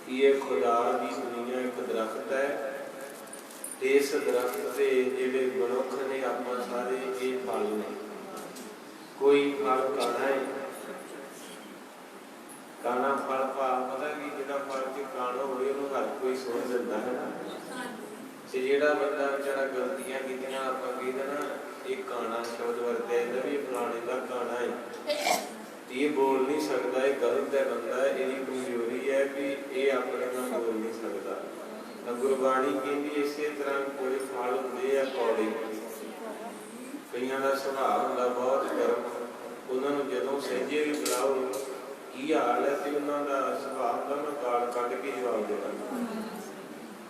कि ये खुदा की दुनिया एक दरख्त है। इस दरख्त से जिहड़े मनुख ने आपां सारे ये फल ने। कोई फल काना है, काना फल पता कि जिहड़ा फल के काना होवे उहनूं हर कोई सुण दिंदा है ना। ते जिहड़ा बंदा बेचारा गलतियां कीतियां आपां कहदे ना ये काना शब्द वरतिया जांदा भी फलाणे दा काना है, ये बोल नहीं सकता, ये गलत है बंदा, यही कमजोरी है भी ये अपने नाल बोल नहीं सकता। गुरबाणी कहती इसे तरह कोई फल होंदे आ कौड़े, कईयां दा सुभाव हुंदा बहुत गर्म, उन्हां नूं जदों सहजे भी बुलाओ की हाल है तो उन्हां दा सुभाव हुंदा मैं गाल कढ के जवाब देना,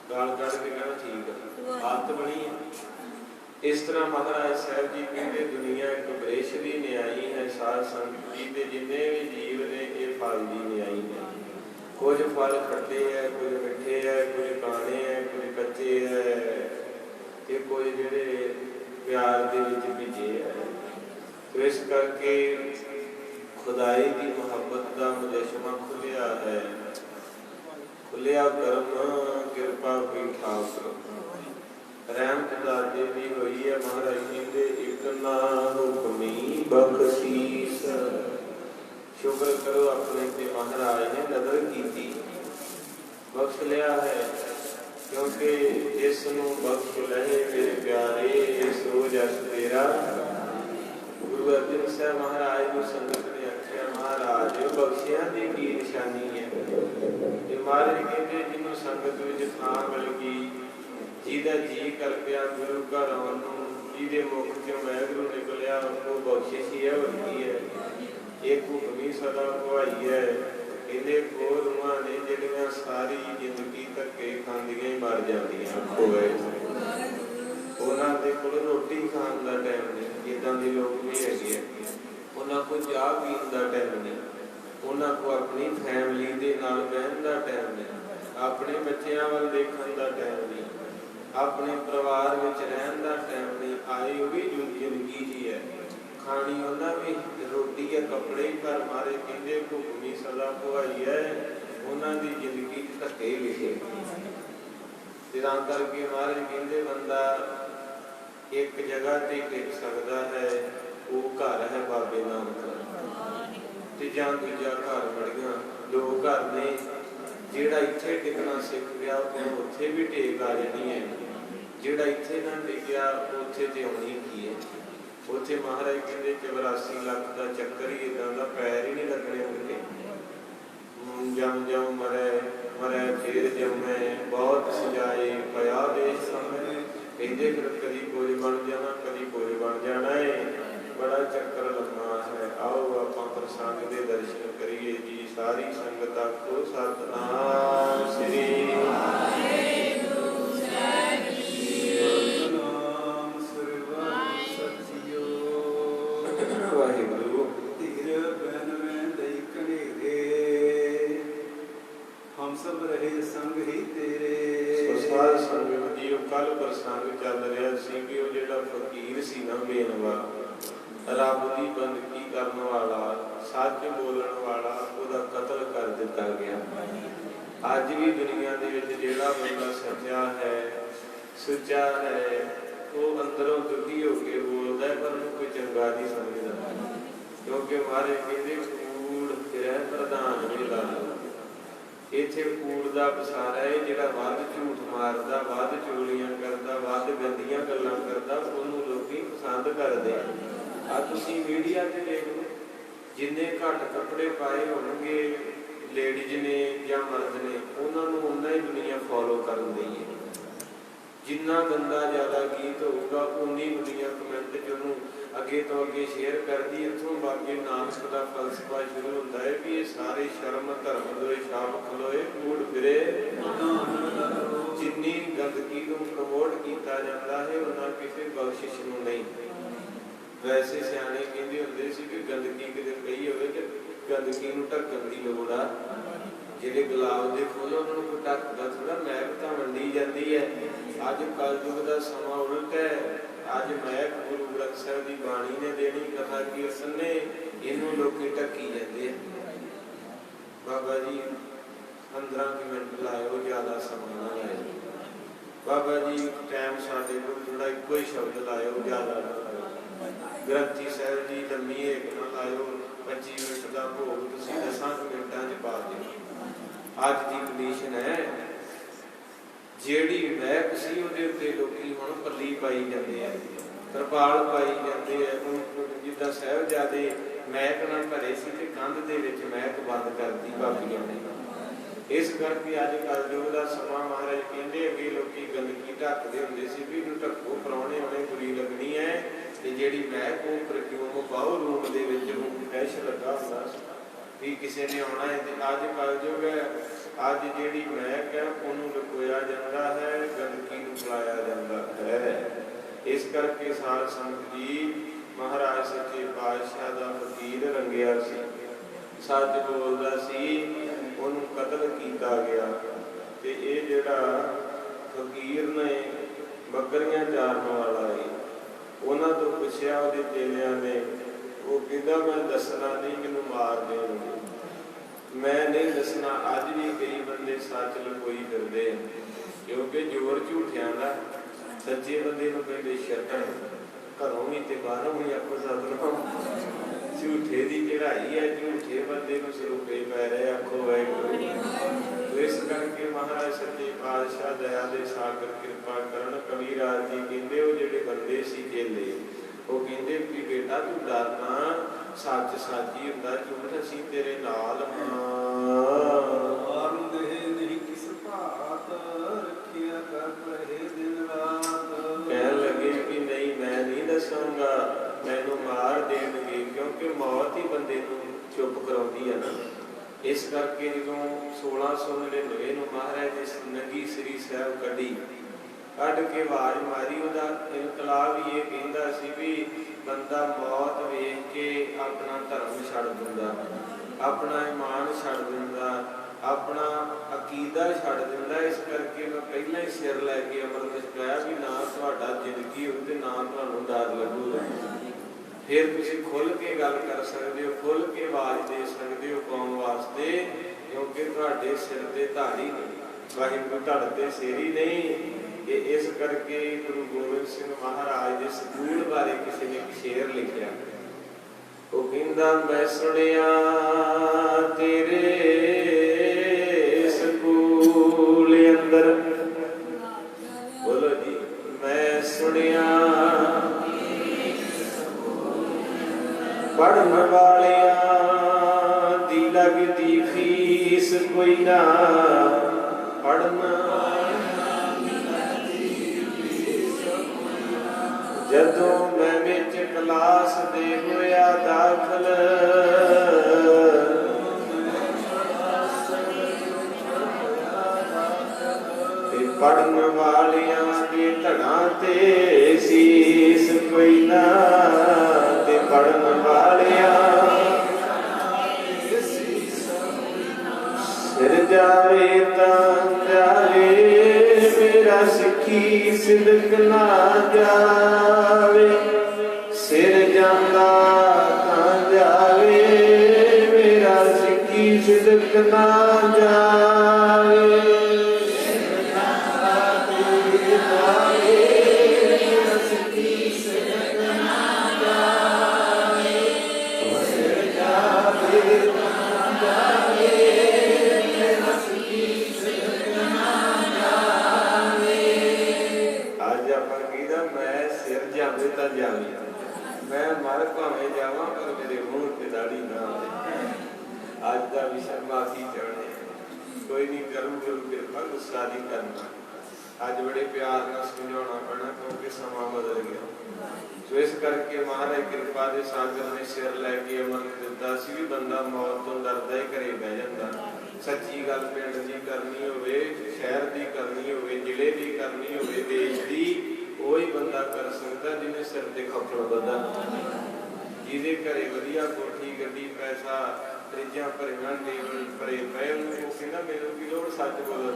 गाल कढ के कहना ठीक है, आदत बनी है। इस तरह महाराज साहब जी कहते दुनिया एक बरेश की न्याई है, साध संगत जी के जिन्हें भी जीव ने ये फल की न्याई है। कुछ फल खट्टे है, कुछ मिठे है, कुछ काने है, कुछ कच्चे है, ते कुछ जिहड़े प्यार दे विच भिजे है। तो इस करके खुदाई की मुहब्बत का मुजस्समा खुलिया है, खुलिया करम किरपा की ठाकुर रहमत दाते भी हुई है। महाराज कहते एक ना हुक्मी बख्शीस, शुक्र करो अपने ते महाराज ने नदर की बख्श लिया है, क्योंकि जिसनों बख्श लहे मेरे प्यारे सो जस तेरा। गुरु अर्जन साहब महाराज को संगत ने आख्या महाराज बख्शिया की की निशानी है। महाराज कहते जिन्हों संगत में थां मिल गई, जिहदा जी कर पिया गुरु घर आउण नूं, जिहदे मुख चों वाहिगुरू निकलिया वो बख्शिश ही है, और की है एक हुक्मी सदा भवाई है। कहते को रूहां ने जिहड़ियां सारी जिंदगी धक्के खांदियां ही मर जांदियां, होवे उन्हां दे कोल रोटी खाण दा टाइम नहीं, इदां दे लोग भी हैगे, उन्हां कोल चाह पीण दा टाइम नहीं, उन्हां को अपनी फैमिली दे नाल बहण दा टाइम नहीं, अपने बच्चों वाल देखण दा टाइम नहीं, अपने परिवार में रहन का टाइम नहीं। आए वो भी जिंदगी ही है, खानी उन्हें भी रोटी है, कपड़े ही घर मारे। कहते हुक्मी सदा भवाई है, उन्होंने जिंदगी धक्के लिखे। तां करके महाराज कहते बंदा एक जगह ते टिक सकता है, वो घर है बाबे नानक, ते जां दूजा घर बड़ियां दो घर ने। जिहड़ा इत्थे टिकना सीख गया उन्हें उत्थे भी टेक आ जानी है, जिहड़ा इत्थे ना टिकिया उत्थे ते आउणी की है। उत्थे महाराज कहते 84 लाख का चक्कर ही इदां दा पैर ही नहीं लगने उनके। जम जम मरै मरै फिर जमै, बहुत सजाए पया देश समय। कहते फिर कभी कुछ बन जाना, कभी कुछ बन जाना है, बड़ा चक्कर लम्मा है। आओ आपां प्रसंग दे दर्शन करिए जी। सारी संगत को सतनाम श्री वाहिगुरु। धीर बैन में दई कनेरे, हम सब रहे संग ही तेरे। साध संगत जी कल प्रसंग चल रहा सी कि वो जिहड़ा फकीर सी ना बेनवा, रब की बंदगी करने वाला, सच बोलने वाला, उसका कतल कर दिता गया। अज भी दुनिया दे विच जिहड़ा बंदा सच्चा है, सुच्चा है, वो अंदरों दुखी होकर बोलता है, पर कोई चंगा नहीं समझता। क्योंकि हमारे कहते कूड़ फिरै प्रधान वेला, इत्थे कूड़ का पसारा है। जिहड़ा वध झूठ मारदा, वध चोलियां करदा, वध गंदियां गल्लां करदा, उहनूं लोकी पसंद करदे। आ तुसीं मीडिया ते देख लो, जिन्ने घट कपड़े पाए होणगे लेडीज ने या मर्द ने, उन्होंने उन्ना ही दुनिया फॉलो कर दी है। जिन्ना गंदा ज़्यादा गीत होगा उन्नी दुनिया कमेंट चनू अगे तो अगे शेयर करती। इतों बाकी नानक का फलसफा शुरू होता है कि ये सारे शर्म धर्म दोए शाम खलोए कूड़ फिरे। जिन्नी गंदगी को प्रमोट किया जाता है उन्ना किसी बख्शिश नूं नहीं। वैसे सियाने कहते होंदे सी कि गंदगी किते कही होवे ते गंदगी नूं ढकण दी लोड़ आ। जिहड़े गुलाब दे फुੱਲ उन्हां नूं ढकदा थोड़ा, महक तां वंडी जाती है। अज कलयुग का समा उल्ट है। अज महक गुरु ग्रंथ साहिब की बाणी ने देनी, कथा कीर्तन ने, इनू लोग ढकी जाते हैं। बाबा जी 15 ਮਿੰਟ ਲਾਇਓ, ਜ਼ਿਆਦਾ ਸਮਾਂ ਨਾ ਲਾਇਓ। ਬਾਬਾ ਜੀ ਟਾਈਮ ਸਾਡੇ ਕੋਲ ਥੋੜਾ, ਇੱਕੋ ਹੀ ਸ਼ਬਦ ਲਾਇਓ, ਜ਼ਿਆਦਾ ਨਾ ਲਾਇਓ। ਗ੍ਰੰਥੀ ਸਾਹਿਬ ਜੀ ਲੰਮੀ ਏਕ ਨਾ ਲਾਇਓ, 25 ਮਿੰਟ ਦਾ ਭੋਗ ਤੁਸੀਂ 10 ਮਿੰਟਾਂ 'ਚ ਪਾ ਦਿਓ। ਅੱਜ ਦੀ ਕੰਡੀਸ਼ਨ ਹੈ, ਜਿਹੜੀ ਮਹਿਕ ਸੀ ਉਹਦੇ ਉੱਤੇ ਲੋਕੀ ਹੁਣ ਪੱਲੀ ਪਾਈ ਜਾਂਦੇ ਆ, ਤਰਪਾਲ ਪਾਈ ਜਾਂਦੇ ਆ। ਜਿੱਦਾਂ ਸਾਹਿਬਜ਼ਾਦੇ ਮਹਿਕ ਨਾਲ ਭਰੇ ਸੀ ਤੇ ਕੰਧ ਦੇ ਵਿੱਚ ਮਹਿਕ ਬੰਦ ਕਰਦੀ ਬਾਬੀਆਂ ਨੇ। ਇਸ ਕਰਕੇ ਅੱਜ ਕੱਲ੍ਹ ਜੋ ਦਾ ਸਮਾਂ, ਮਹਾਰਾਜ ਕਹਿੰਦੇ ਅੱਗੇ ਲੋਕੀ ਗੰਦਗੀ ਢੱਕਦੇ ਹੁੰਦੇ ਸੀ ਵੀ ਇਹਨੂੰ ਢੱਕੋ, ਪ੍ਰਾਹੁਣੇ ਆਉਣੇ ਬੁਰੀ ਲੱਗਣੀ ਹੈ, ਤੇ ਜਿਹੜੀ ਮਹਿਕ ਉਹ ਪਰਫਿਊਮ ਪਾਓ ਰੂਮ ਦੇ ਵਿੱਚ, ਰੂਮ ਫਰੈਸ਼ ਲੱਗਾ ਹੁੰਦਾ ਵੀ ਕਿਸੇ ਨੇ ਆਉਣਾ ਹੈ। ਤੇ ਅੱਜ ਕੱਲ੍ਹ ਜੋ ਹੈ, ਅੱਜ ਜਿਹੜੀ ਮਹਿਕ ਹੈ ਉਹਨੂੰ ਲੁਕੋਇਆ ਜਾਂਦਾ ਹੈ, ਗੰਦਗੀ ਨੂੰ ਫੈਲਾਇਆ ਜਾਂਦਾ ਹੈ। ਇਸ ਕਰਕੇ ਸਾਧ ਸੰਗਤ ਜੀ, ਮਹਾਰਾਜ ਸੱਚੇ ਪਾਤਸ਼ਾਹ ਦਾ ਫਕੀਰ ਰੰਗਿਆ ਸੀ, ਸੱਚ ਬੋਲਦਾ ਸੀ, ਉਹਨੂੰ ਕਤਲ ਕੀਤਾ ਗਿਆ। ਤੇ ਇਹ ਜਿਹੜਾ ਫਕੀਰ ਨੇ ਬੱਕਰੀਆਂ ਚਾਰਨ ਵਾਲਾ ਹੈ, ਉਹਨਾਂ ਤੋਂ ਪੁੱਛਿਆ ਉਹਦੇ ਚੇਲਿਆਂ ਨੇ, ਉਹ ਕਹਿੰਦਾ ਮੈਂ ਦੱਸਣਾ ਨਹੀਂ, ਮੈਨੂੰ ਮਾਰ ਦੇਣਗੇ, ਮੈਂ ਨਹੀਂ ਦੱਸਣਾ। ਅੱਜ ਵੀ ਕਈ ਬੰਦੇ ਸੱਚ ਲੁਕੋਈ ਫਿਰਦੇ ਆ, ਕਿਉਂਕਿ ਜ਼ੋਰ ਝੂਠਿਆਂ ਦਾ। ਸੱਚੇ ਬੰਦੇ ਨੂੰ ਕਹਿੰਦੇ ਛੱਡਣ, ਘਰੋਂ ਵੀ ਤੇ ਬਾਹਰੋਂ ਵੀ ਆਪੋ ਸਤਿਨਾਮ। ਝੂਠੇ ਦੀ ਚੜ੍ਹਾਈ ਹੈ, ਝੂਠੇ ਬੰਦੇ ਨੂੰ ਸਰੂਪੇ ਪੈ ਰਹੇ, ਆਖੋ ਵਾਹਿਗੁਰੂ। ਇਸ ਕਰਕੇ ਮਹਾਰਾਜ ਸੱਚੇ ਪਾਤਸ਼ਾਹ ਦਇਆ ਦੇ ਸਾਗਰ ਕਿਰਪਾ ਕਰਨ। ਕਬੀਰਾਜ ਜੀ ਕਹਿੰਦੇ ਉਹ ਜਿਹੜੇ ਬੰਦੇ ਸੀ ਚੇਲੇ, ਉਹ ਕਹਿੰਦੇ ਵੀ ਬੇਟਾ ਤੂੰ ਡਰਨਾ, ਸੱਚ ਸੱਚ ਹੀ ਹੁੰਦਾ, ਝੂਠ ਅਸੀਂ ਤੇਰੇ ਨਾਲ ਹਾਂ। ਨਹੀਂ ਕਿਸ ਭਾਤ ਰੱਖਿਆ ਕਰ ਰਹੇ ਦਿਨ ਰਾਤ। ਕਹਿਣ ਲੱਗੇ ਕਿ ਨਹੀਂ, ਮੈਂ ਨਹੀਂ ਦੱਸਾਂਗਾ, ਮੈਨੂੰ ਮਾਰ ਦੇਣਗੇ, ਕਿਉਂਕਿ ਮੌਤ ਹੀ ਬੰਦੇ ਨੂੰ ਚੁੱਪ ਕਰਾਉਂਦੀ ਹੈ ਨਾ। ਇਸ ਕਰਕੇ ਜਦੋਂ 1699 ਨੂੰ ਮਹਾਰਾਜ ਨੇ ਨੰਗੀ ਸ੍ਰੀ ਸਾਹਿਬ ਕੱਢੀ, ਕੱਢ ਕੇ ਆਵਾਜ਼ ਮਾਰੀ, ਉਹਦਾ ਇਨਕਲਾਬ ਹੀ ਇਹ ਕਹਿੰਦਾ ਸੀ ਵੀ ਬੰਦਾ ਮੌਤ ਵੇਖ ਕੇ ਆਪਣਾ ਧਰਮ ਛੱਡ ਦਿੰਦਾ, ਆਪਣਾ ਇਮਾਨ ਛੱਡ ਦਿੰਦਾ, ਆਪਣਾ ਅਕੀਦਾ ਛੱਡ ਦਿੰਦਾ। ਇਸ ਕਰਕੇ ਮੈਂ ਪਹਿਲਾਂ ਹੀ ਸਿਰ ਲੈ ਕੇ ਅੰਮ੍ਰਿਤ ਛਕਾਇਆ ਵੀ ਨਾ ਤੁਹਾਡਾ ਜ਼ਿੰਦਗੀ ਹੋਊ ਤੇ ਨਾ ਤੁਹਾਨੂੰ ਡਰ ਲੱਗੂਗਾ। ਫਿਰ ਤੁਸੀਂ ਖੁੱਲ੍ਹ ਕੇ ਗੱਲ ਕਰ ਸਕਦੇ ਹੋ, ਖੁੱਲ੍ਹ ਕੇ ਆਵਾਜ਼ ਦੇ ਸਕਦੇ ਹੋ ਕੌਮ ਵਾਸਤੇ, ਕਿਉਂਕਿ ਤੁਹਾਡੇ ਸਿਰ ਤੇ ਧਾਰੀ ਨਹੀਂ, ਵਾਹਿਗੁਰੂ ਤੁਹਾਡੇ ਤੇ ਸਿਰ ਹੀ ਨਹੀਂ। ਇਸ ਕਰਕੇ ਗੁਰੂ ਗੋਬਿੰਦ ਸਿੰਘ ਮਹਾਰਾਜ ਦੇ ਸਕੂਲ ਬਾਰੇ ਕਿਸੇ ਨੇ ਇੱਕ ਸ਼ੇਰ ਲਿਖਿਆ। ਉਹ ਕਹਿੰਦਾ ਮੈਂ ਸੁਣਿਆ ਤੇਰੇ ਸਕੂਲ ਅੰਦਰ, ਬੋਲੋ ਜੀ, ਮੈਂ ਸੁਣਿਆ ਪੜ੍ਹਨ ਵਾਲਿਆਂ ਦੀ ਲੱਗਦੀ ਫੀਸ ਕੋਈ ਨਾ, ਪੜ੍ਹਨ ਜਦੋਂ ਮੈਂ ਵਿੱਚ ਕਲਾਸ ਦੇ ਹੋਇਆ ਦਾਖਲ, ਤੇ ਪੜ੍ਹਨ ਵਾਲਿਆਂ ਦੇ ਧੜਾਂ ਤੇ ਸੀਸ ਕੋਈ ਨਾ, ਤੇ ਪੜ੍ਹਨ ਵਾਲਿਆਂ ਸਿਰ ਜਾਵੇ ਤਾਂ ਜਾਵੇ, ਮੇਰਾ ਸਿੱਖੀ ਸਿਦਕ ਨਾ ਜਾਵੇ, ਸਿਰ ਜਾਂਦਾ ਤਾਂ ਜਾਵੇ, ਮੇਰਾ ਸਿੱਖੀ ਸਿਦਕ ਨਾ ਜਾਵੇ। ਮੈਂ ਮਰ ਭਾਵੇਂ ਜਾਵਾਂ ਪਰ ਮੇਰੇ ਮੂੰਹ ਤੇ ਦਾੜੀ ਨਾ ਆਵੇ। ਅੱਜ ਦਾ ਵਿਸ਼ਾ ਮਾਫੀ ਚਾਹਣੇ, ਕੋਈ ਨਹੀਂ ਕਰਮ ਗੁਰੂ ਕਿਰਪਾ, ਗੁੱਸਾ ਨਹੀਂ ਕਰਨਾ। ਅੱਜ ਬੜੇ ਪਿਆਰ ਨਾਲ ਸਮਝਾਉਣਾ ਪੈਣਾ ਕਿਉਂਕਿ ਸਮਾਂ ਬਦਲ ਗਿਆ। ਸੋ ਇਸ ਕਰਕੇ ਮਹਾਰਾਜ ਕਿਰਪਾ ਦੇ ਸਾਗਰ ਨੇ ਸਿਰ ਲੈ ਕੇ ਅੰਮ੍ਰਿਤ ਦਿੱਤਾ ਸੀ ਵੀ ਬੰਦਾ ਮੌਤ ਤੋਂ ਡਰਦਾ ਹੀ ਘਰੇ ਬਹਿ ਜਾਂਦਾ। ਸੱਚੀ ਗੱਲ ਪਿੰਡ ਦੀ ਕਰਨੀ ਹੋਵੇ, ਸ਼ਹਿਰ ਦੀ ਕਰਨੀ ਹੋਵੇ, ਜ਼ਿਲ੍ਹੇ ਦੀ ਕਰਨੀ ਹੋਵੇ, ਦੇਸ਼ ਦੀ, ਉਹੀ ਬੰਦਾ ਕਰ ਸਕਦਾ ਜਿਹਨੇ ਸਿਰ ਤੇ ਖੱਪੜ ਬੰਦਾ, ਜਿਹਦੇ ਘਰੇ ਵਧੀਆ ਕੋਠੀ ਗੱਡੀ ਪੈਸਾ ਫਰਿੱਜਾਂ ਭਰੀਆਂ ਟੇਬਲ ਭਰੇ ਪਏ, ਉਹ ਕਹਿੰਦਾ ਮੈਨੂੰ ਕੀ ਲੋੜ, ਸੱਚ ਬੋਲ।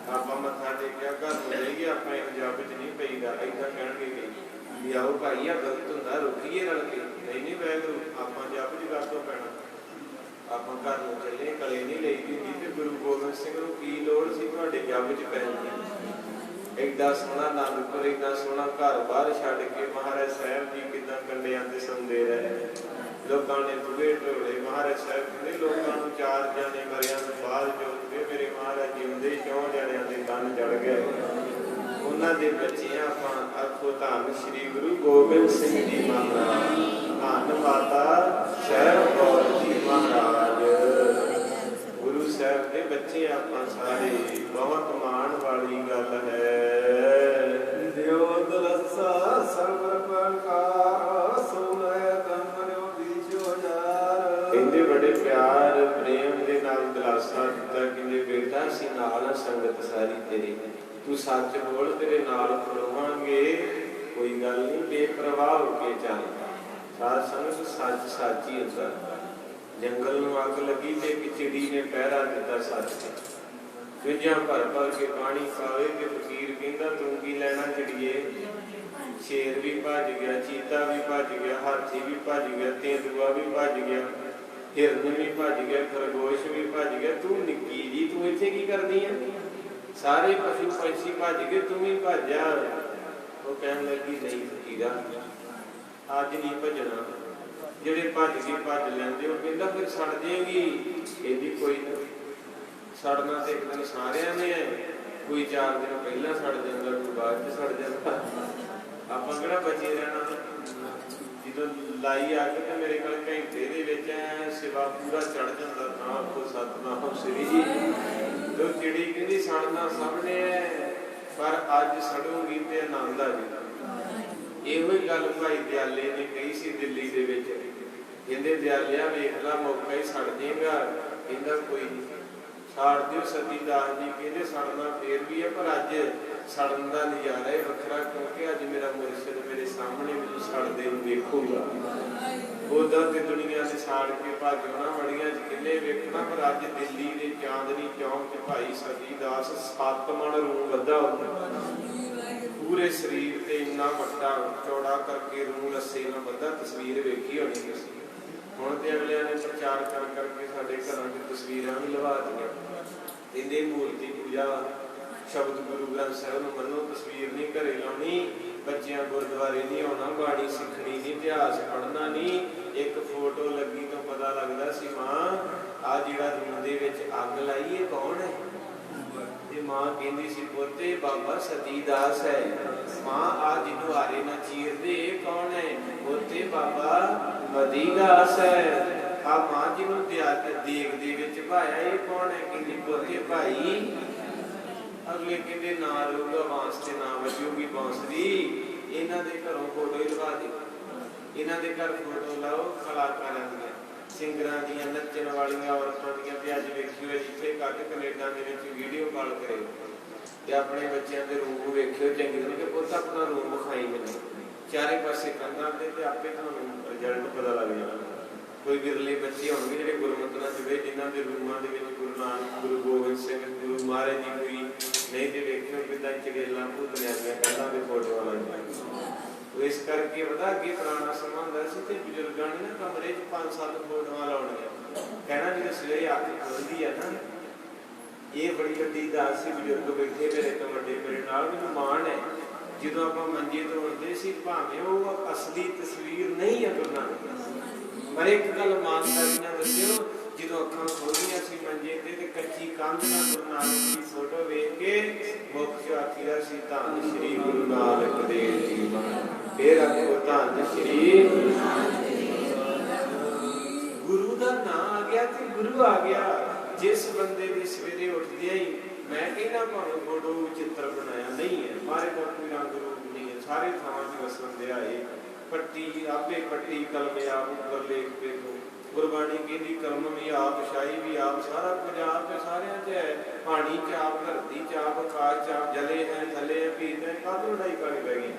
ਆਪਾਂ ਮੱਥਾ ਟੇਕਿਆ ਘਰ ਨੂੰ ਲੈ ਗਏ, ਆਪਾਂ ਇਹ ਪੰਜਾਬ 'ਚ ਨਹੀਂ ਪਈਦਾ, ਏਦਾਂ ਕਹਿਣਗੇ ਵੀ ਆਓ ਭਾਈ ਆ ਗਲਤ ਹੁੰਦਾ, ਰੋਕੀਏ ਰਲ ਕੇ। ਨਹੀਂ ਵਾਹਿਗੁਰੂ ਆਪਾਂ ਜਪ ਜੀ ਕਰ ਤੋਂ ਪੈਣਾ, ਆਪਾਂ ਘਰ ਨੂੰ ਚੱਲੇ, ਕਲੇ ਨਹੀਂ ਲਈ ਹੁੰਦੀ ਤੇ ਗੁਰੂ ਗੋਬਿੰਦ ਸਿੰਘ ਨੂੰ ਕੀ ਲੋੜ ਸੀ ਤੁਹਾਡੇ ਜੱਬ 'ਚ ਪੈਣ ਦੀ? ਐਡਾ ਸੋਹਣਾ ਆਨੰਦਪੁਰ, ਐਡਾ ਸੋਹਣਾ ਘਰ ਬਾਹਰ ਛੱਡ ਕੇ ਮਹਾਰਾਜ ਸਾਹਿਬ ਜੀ ਕਿੱਦਾਂ ਕੰਡਿਆਂ ਤੇ ਸੌਂਦੇ ਰਹੇ। ਲੋਕਾਂ ਨੇ ਬੂਹੇ ਢੋਲੇ। ਮਹਾਰਾਜ ਸਾਹਿਬ ਕਹਿੰਦੇ ਲੋਕਾਂ ਨੂੰ 4 ਜਾਣੇ ਮਰਿਆਂ ਤੋਂ ਬਾਅਦ ਜੋਤਦੇ ਮੇਰੇ ਮਹਾਰਾਜ ਜਿਉਂਦੇ 4 ਜਣਿਆਂ ਦੇ ਕੰਨ ਜੜ ਗਏ। ਉਹਨਾਂ ਦੇ ਬੱਚੇ ਆਪਾਂ ਆਖੋ ਧੰਨ ਸ਼੍ਰੀ ਗੁਰੂ ਗੋਬਿੰਦ ਸਿੰਘ ਜੀ ਮਹਾਰਾਜ, ਧੰਨ ਮਾਤਾ ਸਾਹਿਬ ਕੌਰ ਜੀ ਮਹਾਰਾਜ। ਗੁਰੂ ਸਾਹਿਬ ਦੇ ਬੱਚੇ ਆਪਾਂ ਸਾਰੇ, ਬਹੁਤ ਮਾਣ ਵਾਲੀ ਗੱਲ ਹੈ। ਦਿਓ ਦਲਸਾ ਸਰਵਰ ਪ੍ਰਕਾਰ ਸੁਨੈ ਕਮਰਿਓ ਦੀਜੋ ਯਾਰ। ਕਹਿੰਦੇ ਬੜੇ ਪਿਆਰ ਪ੍ਰੇਮ ਦੇ ਨਾਲ ਦਿਲਾਸਾ ਦਿੱਤਾ। ਕਹਿੰਦੇ ਬੇਟਾ ਅਸੀਂ ਨਾਲ ਆ ਸੰਗਤ ਸਾਰੀ ਤੇਰੀ, ਤੂੰ ਸੱਚ ਬੋਲ, ਤੇਰੇ ਨਾਲ ਖਲੋਵਾਂਗੇ, ਕੋਈ ਗੱਲ ਨਹੀਂ, ਬੇਪਰਵਾਹ ਹੋ ਕੇ ਚੱਲ। ਸਾਧ ਸੰਗਤ ਸੱਚ ਸੱਚ ਹੀ ਹੁੰਦਾ। ਜੰਗਲ ਨੂੰ ਅੱਗ ਲੱਗੀ ਤੇ ਇੱਕ ਚਿੜੀ ਨੇ ਪਹਿਰਾ ਦਿੱਤਾ ਸੱਚ ਤੇ, ਚੁੰਝਾਂ ਭਰ ਭਰ ਕੇ ਪਾਣੀ ਪਾਵੇ ਤੇ ਫਕੀਰ ਕਹਿੰਦਾ ਤੂੰ ਕੀ ਲੈਣਾ ਚਿੜੀਏ? ਸ਼ੇਰ ਵੀ ਭੱਜ ਗਿਆ, ਚੀਤਾ ਵੀ ਭੱਜ ਗਿਆ, ਹਾਥੀ ਵੀ ਭੱਜ ਗਿਆ, ਤੇਂਦੂਆ ਵੀ ਭੱਜ ਗਿਆ, ਹਿਰਨ ਵੀ ਭੱਜ ਗਿਆ, ਖਰਗੋਸ਼ ਵੀ ਭੱਜ ਗਿਆ, ਤੂੰ ਨਿੱਕੀ ਜੀ ਤੂੰ ਇੱਥੇ ਕੀ ਕਰਦੀ ਆ? ਸਾਰੇ ਪਸ਼ੂ ਪੰਛੀ ਭੱਜ ਗਏ, ਤੂੰ ਵੀ ਭੱਜ ਜਾ। ਉਹ ਕਹਿਣ ਲੱਗੀ ਨਹੀਂ ਫਕੀਰਾ, ਅੱਜ ਨਹੀਂ ਭੱਜਣਾ। ਜਿਹੜੇ ਭੱਜ ਕੇ ਭੱਜ ਲੈਂਦੇ ਉਹ ਕਹਿੰਦਾ ਫਿਰ ਸੜ ਜਾਏਗੀ। ਇਹਦੀ ਕੋਈ ਨਾ, ਸੜਨਾ ਤੇ ਇੱਕ ਦਿਨ ਸਾਰਿਆਂ ਨੇ, ਕੋਈ 4 ਦਿਨ ਪਹਿਲਾਂ ਸੜ ਜਾਂਦਾ, ਕੋਈ ਬਾਅਦ ਚ ਸੜ ਜਾਂਦਾ। ਆਪਾਂ ਕਿਹੜਾ ਬਚੇ ਰਹਿਣਾ? ਜਦੋਂ ਲਾਈ ਅੱਗ ਤੇ ਮੇਰੇ ਕੋਲ ਘੰਟੇ ਦੇ ਵਿੱਚ ਸਿਵਾ ਪੂਰਾ ਚੜ ਜਾਂਦਾ, ਤਾਂ ਆਪੋ ਸਤਨਾਮ ਸ੍ਰੀ ਜੀ। ਤੇ ਚਿੜੀ ਕਹਿੰਦੀ ਸੜਨਾ ਸਭ ਨੇ, ਪਰ ਅੱਜ ਸੜੂਗੀ ਤੇ ਆਨੰਦ ਆ ਜਾਊਗਾ। ਇਹੋ ਹੀ ਗੱਲ ਭਾਈ ਦਿਆਲੇ ਨੇ ਕਹੀ ਸੀ ਦਿੱਲੀ ਦੇ ਵਿੱਚ। ਕਹਿੰਦੇ ਦਿਆਲਿਆ ਵੇਖ ਲਾ ਮੌਕਾ ਹੀ ਸੜ ਜਾਏਗਾ। ਕਹਿੰਦਾ ਕੋਈ ਨਹੀਂ, ਸਾੜ ਦਿਓ। ਸਤੀ ਦਾਸ ਜੀ ਕਹਿੰਦੇ ਸੜਨਾ ਫੇਰ ਵੀ ਹੈ, ਪਰ ਅੱਜ ਸੜਨ ਦਾ ਨਜ਼ਾਰਾ ਹੈ ਵੱਖਰਾ, ਕਿਉਂਕਿ ਅੱਜ ਮੇਰਾ ਮੁਰਸ਼ਿਦ ਮੇਰੇ ਸਾਹਮਣੇ ਮੈਨੂੰ ਸੜਦੇ ਨੂੰ ਵੇਖੂਗਾ। ਉਦਾਂ ਤੇ ਦੁਨੀਆ ਦੇ ਸਾੜ ਕੇ ਭੱਜ ਆਉਣਾ, ਮੜੀਆਂ ਚ ਕਿੱਲੇ ਵੇਖਣਾ, ਪਰ ਅੱਜ ਦਿੱਲੀ ਦੇ ਚਾਂਦਨੀ ਚੌਂਕ 'ਚ ਭਾਈ ਸਤੀ ਦਾਸ 7 ਮਣ ਰੂੰ ਬੱਧਾ ਹੁੰਦਾ, ਪੂਰੇ ਸਰੀਰ ਤੇ ਇੰਨਾ ਵੱਡਾ ਚੌੜਾ ਕਰਕੇ ਰੂੰ ਰੱਸੇ ਨਾਲ ਬੱਧਾ। ਤਸਵੀਰ ਵੇਖੀ ਹੋਣੀ ਤੁਸੀਂ। ਹੁਣ ਤੇ ਅਗਲਿਆਂ ਨੇ ਪ੍ਰਚਾਰ ਕਰ ਕਰਕੇ ਸਾਡੇ ਘਰਾਂ 'ਚ ਤਸਵੀਰਾਂ ਵੀ ਲਵਾ ਦਿੱਤੀਆਂ। ਕਹਿੰਦੇ ਮੂਰਤੀ ਪੂਜਾ, ਸ਼ਬਦ ਗੁਰੂ ਗ੍ਰੰਥ ਸਾਹਿਬ ਨੂੰ ਮੰਨੋ, ਤਸਵੀਰ ਨਹੀਂ ਘਰੇ ਲਾਉਣੀ, ਬੱਚਿਆਂ ਗੁਰਦੁਆਰੇ ਨਹੀਂ ਆਉਣਾ, ਬਾਣੀ ਸਿੱਖਣੀ ਨਹੀਂ, ਇਤਿਹਾਸ ਪੜ੍ਹਨਾ ਨਹੀਂ। ਇੱਕ ਫੋਟੋ ਲੱਗੀ ਤਾਂ ਪਤਾ ਲੱਗਦਾ ਸੀ ਮਾਂ ਆ ਜਿਹੜਾ ਰੂਮ ਦੇ ਵਿੱਚ ਅੱਗ ਲਾਈ ਇਹ ਕੌਣ ਹੈ? ਤੇ ਮਾਂ ਕਹਿੰਦੀ ਸੀ ਪੋਤੇ ਬਾਬਾ ਸਤੀ ਦਾਸ ਹੈ। ਮਾਂ ਆ ਜਿਹਨੂੰ ਆਰੇ ਨਾ ਚੀਰਦੇ ਇਹ ਕੌਣ ਹੈ? ਪੋਤੇ ਬਾਬਾ ਮਤੀ ਦਾਸ ਹੈ। ਆ ਮਾਂ ਜਿਹਨੂੰ ਦੇਗ ਦੇ ਵਿੱਚ ਭਾਇਆ ਇਹ ਕੌਣ ਹੈ? ਕਹਿੰਦੀ ਪੋਤੇ ਭਾਈ। ਅਗਲੇ ਕਹਿੰਦੇ ਨਾ ਰਹੂਗਾ ਬਾਂਸ ਤੇ ਨਾ ਵੱਜੂਗੀ ਬਾਂਸਰੀ। ਇਹਨਾਂ ਦੇ ਘਰੋਂ ਫੋਟੋ ਹੀ ਲਵਾ ਦੇ, ਇਹਨਾਂ ਦੇ ਘਰ ਫੋਟੋ ਲਾਓ ਕਲਾਕਾਰਾਂ ਦੀਆਂ, ਸਿੰਗਰਾਂ ਦੀਆਂ, ਨੱਚਣ ਵਾਲੀਆਂ ਔਰਤਾਂ ਦੀਆਂ। ਤੇ ਅੱਜ ਵੇਖਿਓ ਜਿੱਥੇ ਕੱਢ ਕੈਨੇਡਾ ਦੇ ਵਿੱਚ ਵੀਡੀਓ ਕਾਲ ਕਰੇ ਤੇ ਆਪਣੇ ਬੱਚਿਆਂ ਦੇ ਰੂਮ ਵੇਖਿਓ ਚੰਗੀ ਤਰ੍ਹਾਂ ਕਿ ਪੁੱਤ ਆਪਣਾ ਰੂਮ ਵਿਖਾਈ ਮੈਨੂੰ, ਚਾਰੇ ਪਾਸੇ ਕੰਧਾਂ ਤੇ ਆਪੇ ਤੁਹਾਨੂੰ ਰਿਜ਼ਲਟ ਪਤਾ ਲੱਗ ਜਾਣਾ। ਕੋਈ ਵਿਰਲੇ ਬੱਚੇ ਹੋਣਗੇ ਜਿਹੜੇ ਗੁਰਮਤਿ ਨਾਲ ਜੁੜੇ, ਜਿਨ੍ਹਾਂ ਦੇ ਰੂਮਾਂ ਦੇ ਵਿੱਚ ਗੁਰੂ ਨਾਨਕ, ਗੁਰੂ ਗੋਬਿੰਦ ਸਿੰਘ, ਗੁਰੂ ਮਹਾਰਾਜ ਜੀ ਕੋਈ ਨਹੀਂ ਤੇ ਵੇਖਿਓ ਕਿੱਦਾਂ ਚੜੇਲਾਂ ਭੂਤਨਿਆਂ ਦੀਆਂ ਕੰਧਾਂ ਦੇ ਫੋਟੋਆਂ ਲਾਈਆਂ। ਇਸ ਕਰਕੇ ਪਤਾ ਅੱਗੇ ਪੁਰਾਣਾ ਸਮਾਂ ਹੁੰਦਾ ਸੀ ਤੇ ਬਜ਼ੁਰਗਾਂ ਨੇ ਨਾ ਕਮਰੇ 'ਚ 5-7 ਫੋਟੋਆਂ ਲਾਉਣੀਆਂ, ਕਹਿਣਾ ਜਦੋਂ ਸਵੇਰੇ ਅੱਖ ਖੁੱਲ੍ਹਦੀ ਆ ਨਾ, ਇਹ ਬੜੀ ਵੱਡੀ ਦਾਸ ਸੀ। ਬਜ਼ੁਰਗ ਬੈਠੇ ਮੇਰੇ ਤੋਂ ਵੱਡੇ, ਮੇਰੇ ਨਾਲ ਮੈਨੂੰ ਮਾਣ ਹੈ। ਜਦੋਂ ਆਪਾਂ ਮੰਜੇ ਤੋਂ ਉੱਠਦੇ ਸੀ, ਭਾਵੇਂ ਉਹ ਅਸਲੀ ਤਸਵੀਰ ਨਹੀਂ ਹੈ ਗੁਰੂ ਨਾਨਕ, ਪਰ ਇੱਕ ਗੱਲ ਇਮਾਨਦਾਰੀ ਨਾਲ ਦੱਸਿਓ, ਜਦੋਂ ਅੱਖਾਂ ਖੋਲ੍ਹੀਆਂ ਸੀ ਮੰਜੇ ਤੇ ਕੱਚੀ ਕੰਧ ਨਾਲ ਗੁਰੂ ਨਾਨਕ ਦੀ ਫੋਟੋ ਵੇਖ ਕੇ ਮੁੱਖ 'ਚ ਆਖੀਦਾ ਸੀ ਧੰਨ ਸ਼੍ਰੀ ਗੁਰੂ ਨਾਨਕ ਦੇਵ ਜੀ ਮਹਾਰਾਜ। ਫੇਰ ਆਖੋ ਧੰਨ ਸ਼੍ਰੀ ਗੁਰੂ ਦਾ ਨਾਂ ਆ ਗਿਆ ਤੇ ਗੁਰੂ ਆ ਗਿਆ। ਜਿਸ ਬੰਦੇ ਦੀ ਸਵੇਰੇ ਉੱਠਦਿਆਂ ਹੀ ਮੈਂ ਕਹਿੰਦਾ ਭਾਵੇਂ ਫੋਟੋ ਚਿੱਤਰ ਬਣਾਇਆ ਨਹੀਂ ਹੈ, ਮਾਰੇ ਦਾ ਕੋਈ ਰੰਗ ਰੂਪ ਨਹੀਂ ਹੈ, ਸਾਰੇ ਥਾਵਾਂ 'ਚ ਵਸਣ ਦਿਆ ਏ। ਪੱਟੀ ਆਪੇ ਪੱਟੀ, ਕਲਮੇ ਆਪ ਉੱਪਰ ਲੇਖ ਵੇਖੋ। ਗੁਰਬਾਣੀ ਕਹਿੰਦੀ ਕਲਮ ਵੀ ਆਪ, ਸ਼ਾਹੀ ਵੀ ਆਪ, ਸਾਰਾ ਕੁਝ ਆਪ, ਸਾਰਿਆਂ 'ਚ ਹੈ। ਪਾਣੀ 'ਚ ਆਪ, ਧਰਤੀ 'ਚ ਆਪ, ਆਕਾਸ਼ 'ਚ ਆਪ, ਜਲੇ ਹੈ ਥੱਲੇ ਹੈ ਭੀਤ। ਕਾਹਦੋਂ ਲੜਾਈ ਕਰਨੀ ਪੈ ਗਈ?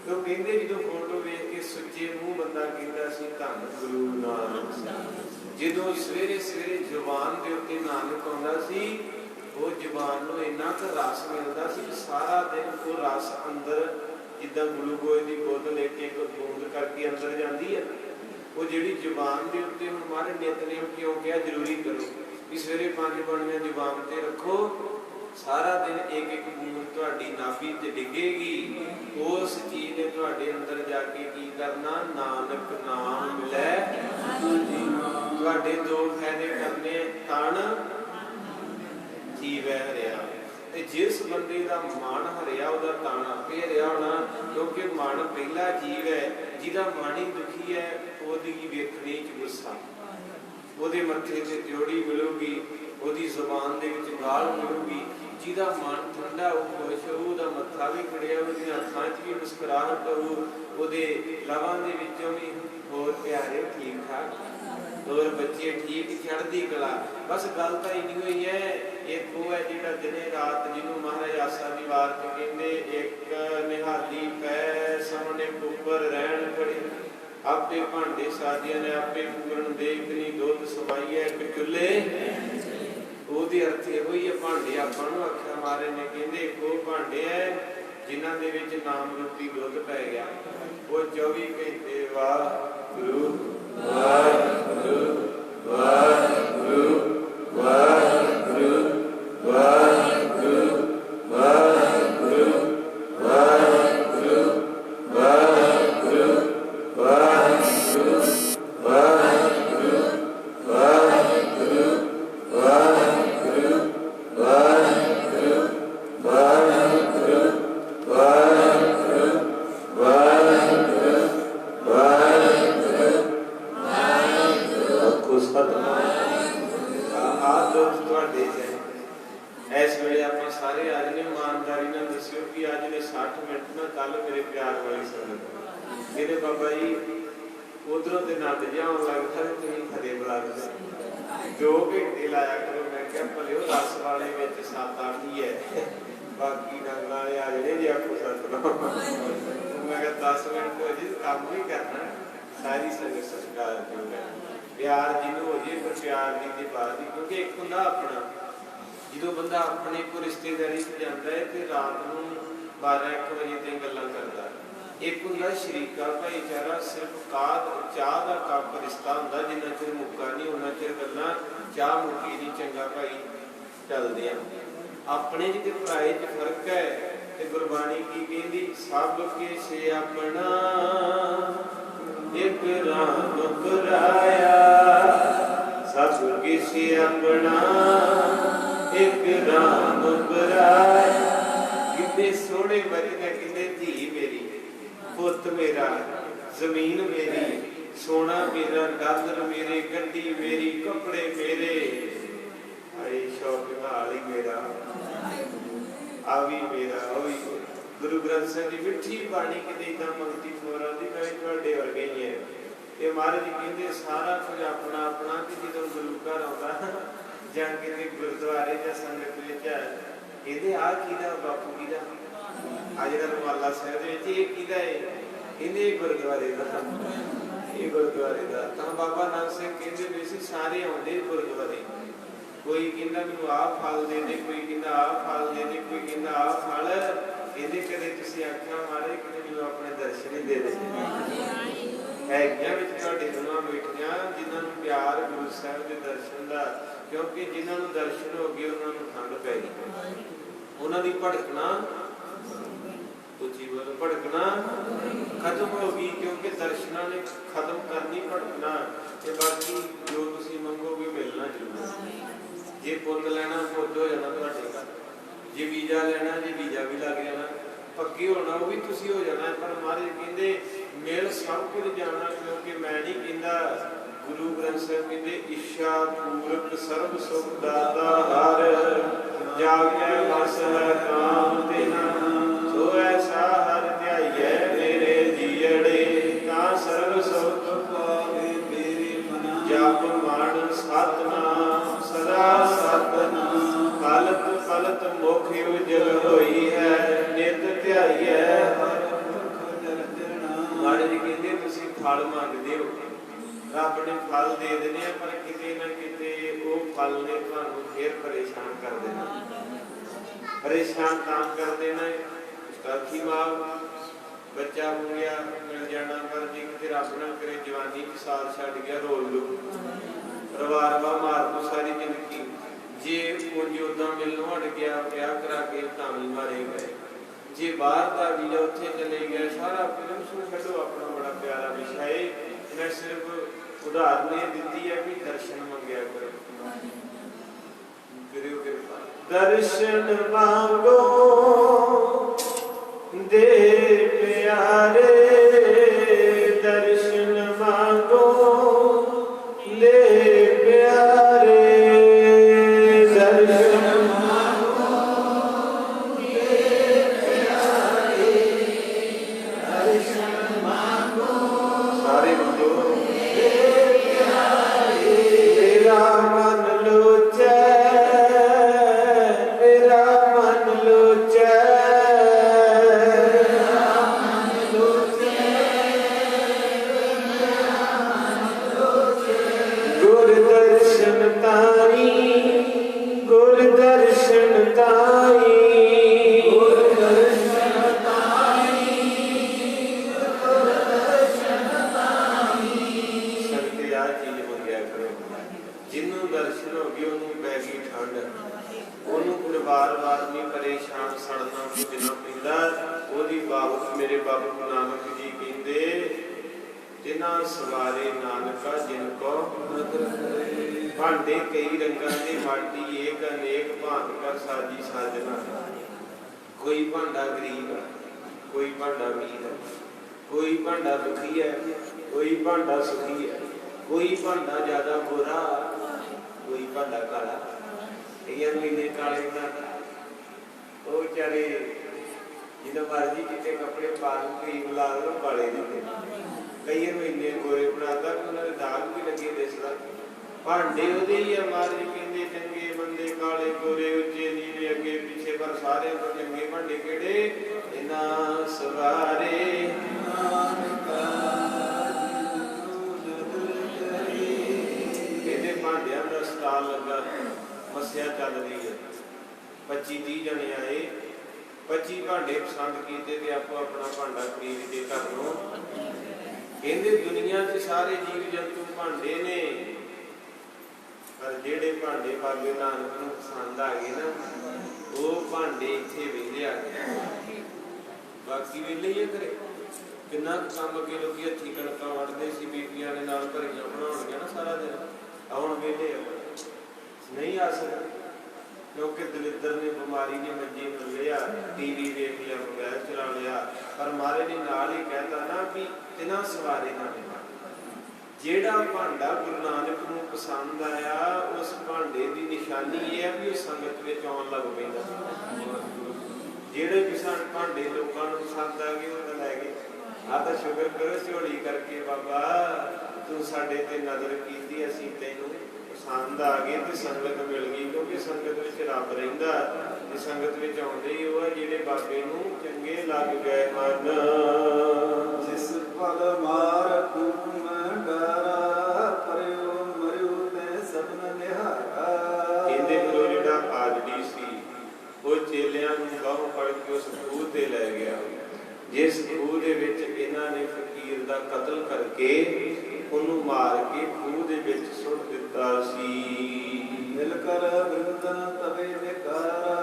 ਤੇ ਕਹਿੰਦੇ ਜਦੋਂ ਫੋਟੋ ਵੇਖ ਕੇ ਸੁੱਚੇ ਮੂੰਹ ਬੰਦਾ ਕਹਿੰਦਾ ਸੀ ਧੰਨ ਗੁਰੂ ਨਾਨਕ। ਜਦੋਂ ਸਵੇਰੇ ਸਵੇਰੇ ਜ਼ੁਬਾਨ ਦੇ ਉੱਤੇ ਨਾਨਕ ਆਉਂਦਾ ਸੀ, ਉਹ ਜ਼ੁਬਾਨ ਨੂੰ ਇੰਨਾ ਕੁ ਰਸ ਮਿਲਦਾ ਸੀ, ਸਾਰਾ ਦਿਨ ਉਹ ਰਸ ਅੰਦਰ ਜਿੱਦਾਂ ਗਲੂਕੋਜ਼ ਦੀ ਬੋਤਲ ਇੱਕ ਇੱਕ ਬੂੰਦ ਕਰਕੇ ਅੰਦਰ ਜਾਂਦੀ ਹੈ, ਉਹ ਜਿਹੜੀ ਜ਼ੁਬਾਨ ਦੇ ਉੱਤੇ ਹੁਣ ਮਾਰੇ ਨਿਤਨੇਮ ਕਿਉਂ ਕਿਹਾ ਜ਼ਰੂਰੀ ਕਰੋ, कि सवेरे 5 बाणियां जुबान ते रखो, सारा दिन एक एक बूंद तुहाडी नाभि ते डिगेगी, उस चीज ने तुहाडे अंदर जाके की करना, नानक नाम मिले तुहाडे दो फायदे करने, तन जीव हरिया। जिस बंदे का मन हरिया वह तन आपे हरिया होना, क्योंकि मन पहला जीव है जिहदा मन ही दुखी है, ओहदी वेखणी च गुस्सा, ओहदे मत्थे ते त्योड़ी मिलूगी, ओहदी जुबान दे विच गाल मिलूगी। जिहदा मन ठंडा हो खुश हो, ओहदा मत्था भी खड़िया, ओहदी अखां च भी मुस्कुराहट हो, ओहदे लवां दे विचों भी होर प्यारे ठीक ठाक, और बच्चे ठीक, चढ़दी कला। बस गल तो इन्नी हुई है, एक वो है जिहड़ा दिने रात जिन्होंने महाराज आसा निवार के कहते, एक निहाली पै सामने कुपर रहन खड़ी, आपे भांडे सादिया ने आपे पूरन देखनी, दुध सवाई है एक चुल्हे। ਉਹਦੀ अर्थ ਇਹੋ ਹੀ है, भांडे ਆਪਾਂ ਨੂੰ आख्या मारे ने कहते एक वो भांडे है जिन्हां दे विच नाम रूपी दुध पै गया, वो 24 घंटे वाहिगुरू वाहिगुरू वाहिगुरू वाहिगुरू वाहिगुरू वाहिगुरू वाहिगुरू वाहिगुरू वाहिगुरू वाहिगुरू वाहिगुरू वाहिगुरू वाहिगुरू वाहिगुरू वाहिगुरू वाहिगुरू वाहिगुरू आखो सतनाम। इस वे आप सारे आज ने ईमानदारी ना दस्यो कि अज ने 60 मिनट ना, कल मेरे प्यार वाली संगत मेरे बाबा जी उधरों के नद जान लगता है, तुम खदे लगता 2 घंटे लाया करो। मैं क्या भले 10 वाले 7-8 ही है, बाकी डंग वाले आ जाने जी आपको सतनाम। मैं 10 मिनट हो जी काम भी करना, सारी संगत संस्कार क्यों है प्यार जिन्हों हो जाए, पर प्यार की बात ही, क्योंकि एक होंदा अपना, जो बंदा अपने को रिश्तेदारी से जाता है तो रात को 12-1 बजे तक गल्लां करता, एक होंदा शरीका भाईचारा, सिर्फ चाह का कप रिश्ता होंदा, जिन्ना चिर मुक्का नहीं उन्ना चिर गल्लां, चाह मुक्की नहीं चंगा भाई चलदे आ। अपने च पराए च फर्क है, ते गुरबाणी की कहंदी, सब किश अपना एक राम पराया, सब किश अपना एक राम पराया। कितने सोहने बजने, कितने धी मेरी, पुत मेरा, जमीन मेरी, सोना मेरा, डालर मेरे, गड्डी मेरी, कपड़े मेरे, आई शॉपिंग हाल ही मेरा, आ भी मेरा, ओ भी। गुरु ग्रंथ साहिब की मिठी बाणी किते इदां पंक्ति फोरा दी, मैं तुहाडे वर्गे ही है। ये महाराज कहंदे सारा कुछ अपना अपना, कि जदों गुरु घर आउंदा जां किते गुरुद्वारे जां संगत विच कहंदे आ किहदा बापू किहदा, आ जिहड़ा रुमाला साहिब दे विच ये किहदा है, कहंदे गुरुद्वारे दा, ये गुरुद्वारे दा। तां बाबा नानक सिंह कहंदे वे सी सारे आउंदे गुरुद्वारे, कोई कहंदा मैनूं आ फल दे दे, कोई कहंदा आ फल दे दे, कोई कहंदा आ फल, कहंदे कदे तुसीं आख्या मारे कि मैनूं अपने दर्शन ही दे दे। हैगियां विच तुहाडे दोवां बेटियां जिन्हां नूं प्यार गुरु साहिब दे दर्शन दा, क्योंकि जिन्हां नूं दर्शन हो गए उन्हां नूं ठंड पै गई, उन्हां दी भड़कना उची बोलो भड़कना खत्म हो गई, क्योंकि दर्शनां ने खत्म करनी भड़कना। ते बाकी जो तुसीं मंगोगे मिलना जरूर। जे पुੱਤ ਲੈਣਾ पुੱਤ हो जाना तुहाडे घर, जे वीजा लेना जे वीजा भी लग जाना, पक्की होना वो भी तुसी हो जाना। पर महाराज कहंदे मिल सब कुछ जाना, क्योंकि मैं नहीं कहंदा, गुरु ग्रंथ साहिब कहंदे इच्छा पूरक सर्व सुख दाता हर, जागे बस है काम तेना, सो ऐसा हर ध्याइए मेरे जीअड़े, ता सर्व सुख पावे मेरे मना, जप मण सतनाम सदा सतनाम, कलत कलत मुख उजल होई है, नित ध्याइए हर मुख जल जलना। महाराज जी कहंदे तुसीं फल मंगदे हो, रब ने फल दे देने, पर किते ना किते वो फल ने तुहानूं फिर परेशान कर देना। परेशान तां कर देना, काखी मां बच्चा हो गया मिल जाना, पर जे किते रब ना करे जवानी च साथ छड्ड गया रोल लो, ਪਰਿਵਾਰ ਵਾ ਮਾਰ ਤੋਂ ਸਾਰੀ ਜ਼ਿੰਦਗੀ ਜੇ ਕੁਝ ਉਦਾਂ ਮਿਲਣੋਂ ਹਟ ਗਿਆ ਵਿਆਹ ਕਰਾ ਕੇ ਧਾਮੀ ਮਾਰੇ ਗਏ ਜੇ ਬਾਹਰ ਦਾ ਵੀਜ਼ਾ ਉੱਥੇ ਚਲੇ ਗਏ ਸਾਰਾ ਫਿਲਮ ਨੂੰ ਛੱਡੋ ਆਪਣਾ ਬੜਾ ਪਿਆਰਾ ਵਿਸ਼ਾ ਹੈ ਮੈਂ ਸਿਰਫ ਉਦਾਹਰਨ ਇਹ ਦਿੱਤੀ ਹੈ ਕਿ ਦਰਸ਼ਨ ਮੰਗਿਆ ਕਰੋ ਕਰਿਓ ਕਿਰਪਾ ਦਰਸ਼ਨ ਮੰਗੋ ਦੇ ਪਿਆਰੇ ਦਰਸ਼ਨ ਮੰਗੋ ਦੇ ਪਿਆਰੇ ਦਰਸ਼ਨ ਮੰਗੋ ਦੇ ਪਿਆਰੇ ਦਰਸ਼ਨ ਮੰਗੋ ਸਾਰੇ ਬੋਲੋ ਦੇ ਪਿਆਰੇ ਮੇਰਾ ਮਨ ਲੋਚੈ ਮੇਰਾ ਮਨ ਲੋਚੈ मेरे बाबू नानक जी कहते जिन्ना सवारे नानका जिनको भांडे कई रंगा ने माटी एक अनेक भांत कर साजी साजना कोई भांडा गरीब है कोई भांडा अमीर है कोई भांडा दुखी है कोई भांडा सुखी है कोई भांडा ज्यादा गोरा कोई भांडा काला महीने काले बनाता वो बेचारे जिन्हें मर्जी कितने कपड़े पा लो क्रीम ला लो पाले देते कई महीने गोरे बनाता उन्होंने दाग भी लगे दिसदा भांडे उहदे ही है महाराज कहंदे चंगे बंदे काले गोरे उच्चे नीले अगे पीछे पर सारे तो चंगे भांडे किहड़े इन्हां सवारे नानका इहदे भांडियां दा स्टाल लगा मस्सिया चल रही है 25-30 जने आए 25 भांडे पसंद किए ते आपो अपना भांडा खरीद के घर लो कहते दुनिया के सारे जीव जंतु भांडे ने पर जेड़े भांडे बाबे नानक नूं पसंद आ गए ना वो भांडे इत्थे वेले आ गए बाकी वेले ही करे किन्ना काम अगे लोग हथी कणकां वढ़दे सी बीबियां ने नाल भरियां बनाउणगीਆਂ ना सारा दिन आउण वेले नहीं आ सकते क्योंकि दलिद्र ने बीमारी ने मंजे में लिया टीवी देख लिया मोबाइल चला लिया पर मारे ने नाल ही कहता ना भी तिना सवारे ना जेड़ा भांडा गुरु नानक नूं पसंद आया उस भांडे की निशानी ये है भी संगत विच आउण लग पैंदा जेड़े भी सन भांडे लोकां नूं पसंद आ गए उन्हां लै गए आ तां शुक्र करो झोली करके बाबा तू साडे ते नज़र कीती असीं तैनूं पसंद आ गए तो संगत मिल गई क्योंकि संगत विच रब रहिंदा ते संगत विच आउंदे ही ओह जिहड़े बाबे नूं चंगे लग गए मन जिस पल मार कुम डरा परयो मरियो ते सबन निहारा कहंदे गुरु जिहड़ा आजड़ी सी ओह चेलियां नूं बाहों फड़ के उस खूह ते लै गया जिस खूह दे विच इन्हां ने फकीर दा कतल करके ਉਹਨੂੰ ਮਾਰ ਕੇ ਖੂਹ ਦੇ ਵਿੱਚ ਸੁੱਟ ਦਿੱਤਾ ਸੀ ਮਿਲ ਕਰ ਬਿਰਦਨ ਤਵੇ ਵਿਕਾਰਾ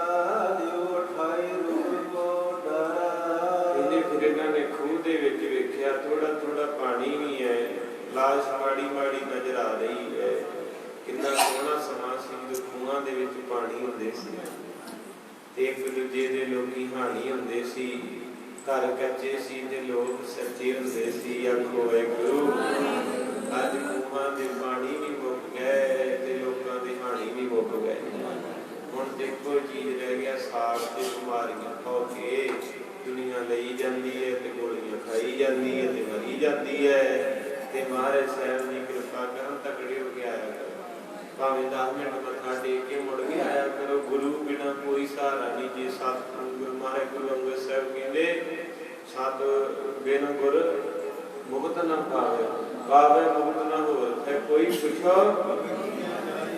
ਲਿਓ 28 ਰੂਪ ਕੋ ਡਰਾ ਇਹਨੇ ਫਿਰ ਇਹਨਾਂ ਨੇ ਖੂਹ ਦੇ ਵਿੱਚ ਵੇਖਿਆ ਥੋੜਾ ਥੋੜਾ ਪਾਣੀ ਵੀ ਹੈ ਲਾਸ਼ ਮਾੜੀ ਮਾੜੀ ਨਜ਼ਰ ਆ ਰਹੀ ਹੈ ਕਿੰਨਾ ਸੋਹਣਾ ਸਮਾਂ ਸੀ ਜਦੋਂ ਖੂਹਾਂ ਦੇ ਵਿੱਚ ਪਾਣੀ ਹੁੰਦੇ ਸੀ ਤੇ ਇੱਕ ਦੂਜੇ ਦੇ ਲੋਕੀ ਹਾਣੀ ਹੁੰਦੇ ਸੀ घर कच्चे सी ते लोग सच्चे हुंदे सी आखो वाहिगुरू अज खूहां दे पानी भी मुक गए ते लोकां दी हानी भी मुक गए हुण देखो चीज रह गया साग ते बीमारियां खा के दुनिया लई जांदी है ते गोलियां खाई जांदी है ते मरी जांदी है ते महाराज साहब दी कृपा करन तगड़े हो के आया करो भावें 10 मिनट मत्था टेक के मुड़ के आया करो गुरु बिना कोई सहारा नहीं जे सतगुरु गुरु महाराज गुरु अंगद साहब कहंदे सत बिन गुर मुक्त न पावे पावे मुक्त न हो है कोई पुछो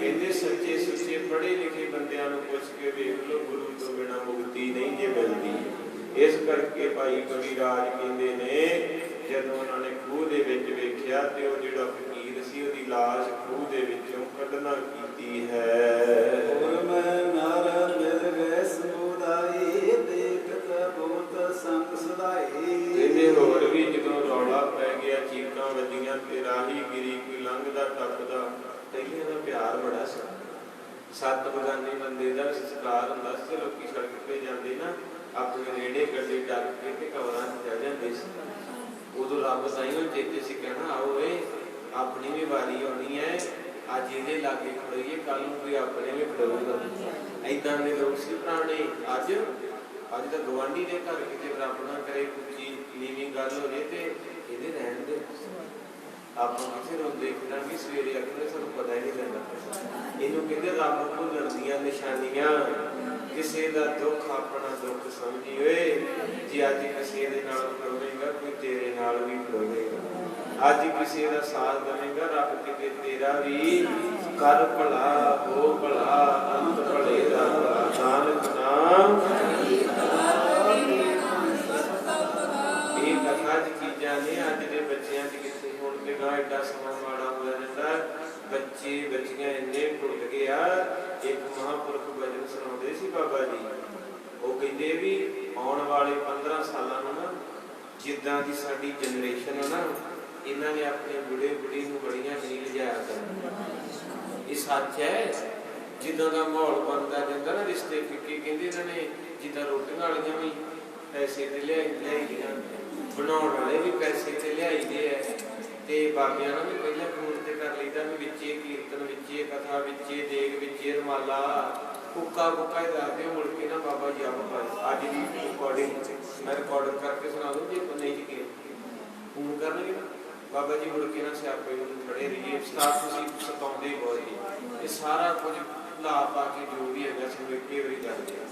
कहते सच्चे सुच्चे पढ़े लिखे बंदियां नूं पुछ के वेख लो गुरु तो बिना मुक्ति नहीं जे मिलती इस करके भाई कविराज कहंदे ने जदों उन्होंने खूह दे विच वेखिया ते ओह जिहड़ा फकीर ਸੀ, ਉਹਦੀ ਲਾਸ਼ ਖੂਹ ਦੇ ਵਿੱਚੋਂ ਕੱਢਣਾ ਕੀਤੀ ਹੈ। ਹੋਰ ਮੈਂ ਨਰ ਮਿਲ ਗਏ ਸਮੁਦਾਈ, ਦੇਖਤ ਬਹੁਤ ਸੰਗ ਸੁਧਾਈ। ਇਹਦੇ ਹੋਰ ਵੀ ਜਦੋਂ ਰੌਲਾ ਪੈ ਗਿਆ, ਚੀਕਾਂ ਵੱਜੀਆਂ ਤੇ ਰਾਹੀ ਗਿਰੀ ਕੋਈ ਲੰਘਦਾ ਟੱਪਦਾ, ਪਹਿਲੇ ਦਾ ਪਿਆਰ ਬੜਾ ਸੀ। ਸੱਤ ਬਗਾਨੇ ਬੰਦੇ ਦਾ ਸੰਸਕਾਰ ਹੁੰਦਾ ਸੀ ਤੇ ਲੋਕੀ ਸੜਕ ਤੇ ਜਾਂਦੇ ਨਾ ਆਪਣੇ ਨੇੜੇ ਗੱਡੇ ਡੱਕ ਕੇ ਤੇ ਕਬਰਾਂ 'ਚ ਚੜ ਜਾਂਦੇ ਸੀ। ਉਦੋਂ ਰੱਬ ਸਾਈਂ ਉਹ ਚੇਤੇ ਸੀ ਕਹਿਣਾ, ਆਓ ਏ ਆਪਣੀ ਵੀ ਵਾਰੀ ਆਉਣੀ ਹੈ, ਅੱਜ ਇਹਦੇ ਲਾਗੇ ਖੜੋਈਏ, ਕੱਲ ਨੂੰ ਕੋਈ ਆਪਣੇ ਵੀ ਖੜੋਊਗਾ। ਏਦਾਂ ਦੇ ਲੋਕ ਸੀ ਪੁਰਾਣੇ। ਅੱਜ ਤਾਂ ਗੁਆਂਢੀ ਦੇ ਘਰ ਕਿਤੇ ਰੱਬ ਨਾ ਕਰੇ ਉੱਚੀ ਨੀਵੀਂ ਗੱਲ ਹੋ ਜੇ ਤੇ ਇਹਦੇ ਰਹਿਣ ਦੇ ਆਪਾਂ ਕਿਸੇ ਨੂੰ ਦੇਖਣਾ ਵੀ ਸਵੇਰੇ ਅੱਖਾਂ ਸਾਨੂੰ ਪਤਾ ਹੀ ਨਹੀਂ ਲੱਗਦਾ। ਇਹਨੂੰ ਕਹਿੰਦੇ ਰੱਬ ਭੁੱਲਣ ਦੀਆਂ ਨਿਸ਼ਾਨੀਆਂ। ਕਿਸੇ ਦਾ ਦੁੱਖ ਆਪਣਾ ਦੁੱਖ ਸਮਝੀ ਓਏ, ਜੇ ਅੱਜ ਕਿਸੇ ਦੇ ਨਾਲ ਖੜੋਵੇਗਾ ਕੋਈ ਤੇਰੇ ਨਾਲ ਵੀ ਖੜੋਵੇਗਾ। ਅੱਜ ਕਿਸੇ ਦਾ ਸਾਥ ਦੇਵੇਗਾ ਰੱਬ ਕਿਤੇ ਤੇਰਾ ਵੀ ਕਰ ਭਲਾ ਹੋ ਭਲਾ, ਅੰਤ ਭਲੇ ਦਾ ਭਲਾ, ਨਾਨਕ ਨਾਮ। ਇਹ ਕਥਾ ਦੀ ਚੀਜ਼ਾਂ ਨੇ ਅੱਜ ਦੇ ਬੱਚਿਆਂ 'ਚ ਕਿੱਥੇ ਹੁਣ ਤੇ ਗਾ ਐਡਾ ਸਮਾਂ ਮਾੜਾ ਹੋ ਜਾਂਦਾ। ਬੱਚੇ ਬੱਚੀਆਂ ਇੰਨੇ ਟੁੱਟ ਗਿਆ। ਇੱਕ ਮਹਾਂਪੁਰਖ ਭਜਨ ਸੁਣਾਉਂਦੇ ਸੀ ਬਾਬਾ ਜੀ, ਉਹ ਕਹਿੰਦੇ ਵੀ ਆਉਣ ਵਾਲੇ 15 ਸਾਲਾਂ ਨੂੰ ਨਾ ਜਿੱਦਾਂ ਦੀ ਸਾਡੀ ਜਨਰੇਸ਼ਨ ਹੈ ਨਾ, ਇਹਨਾਂ ਨੇ ਆਪਣੇ ਬੁੜੇ ਬੁੜੀ ਨੂੰ ਬੜੀਆਂ ਨਹੀਂ ਲਿਜਾਇਆ ਕਰਨਾ। ਇਹ ਸੱਚ ਹੈ। ਜਿੱਦਾਂ ਦਾ ਮਾਹੌਲ ਬਣਦਾ ਜਾਂਦਾ ਨਾ, ਰਿਸ਼ਤੇ ਫਿੱਕੇ, ਕਹਿੰਦੇ ਇਹਨਾਂ ਨੇ ਜਿੱਦਾਂ ਰੋਟੀਆਂ ਵਾਲੀਆਂ ਵੀ ਪੈਸੇ ਤੇ ਲਿਆਈਆਂ, ਬਣਾਉਣ ਵਾਲੇ ਵੀ ਪੈਸੇ ਤੇ ਲਿਆਈਦੇ ਹੈ, ਤੇ ਬਾਬਿਆਂ ਨਾਲ ਵੀ ਪਹਿਲਾਂ ਫੋਨ ਤੇ ਕਰ ਲਈਦਾ ਵੀ ਵਿੱਚੇ ਕੀਰਤਨ, ਵਿੱਚੇ ਕਥਾ, ਵਿੱਚੇ ਦੇਗ, ਵਿੱਚੇ ਰਮਾਲਾ, ਕੁੱਕਾ ਕੁੱਕਾ ਹੀ ਦੱਸਦੇ। ਮੁੜ ਕੇ ਨਾ ਬਾਬਾ ਜੀ ਆਪ ਅੱਜ ਦੀ ਰਿਕਾਰਡਿੰਗ ਮੈਂ ਰਿਕਾਰਡ ਕਰਕੇ ਸੁਣਾ ਦੂੰ, ਜੇ ਨਹੀਂ ਯਕੀਨ ਫੋਨ ਕਰਨਗੇ ਨਾ ਬਾਬਾ ਜੀ, ਮੁੜ ਕੇ ਨਾ ਸਿਆਪੇ ਨੂੰ ਖੜੇ ਰਹੀਏ, ਤੁਸੀਂ ਸਤਾਉਂਦੇ ਬਹੁਤ ਜੀ। ਇਹ ਸਾਰਾ ਕੁਝ ਲਾ ਪਾ ਕੇ ਜੋ ਵੀ ਹੈਗਾ ਸਮੇਟੇ ਹੋਈ ਕਰਦੇ ਆ।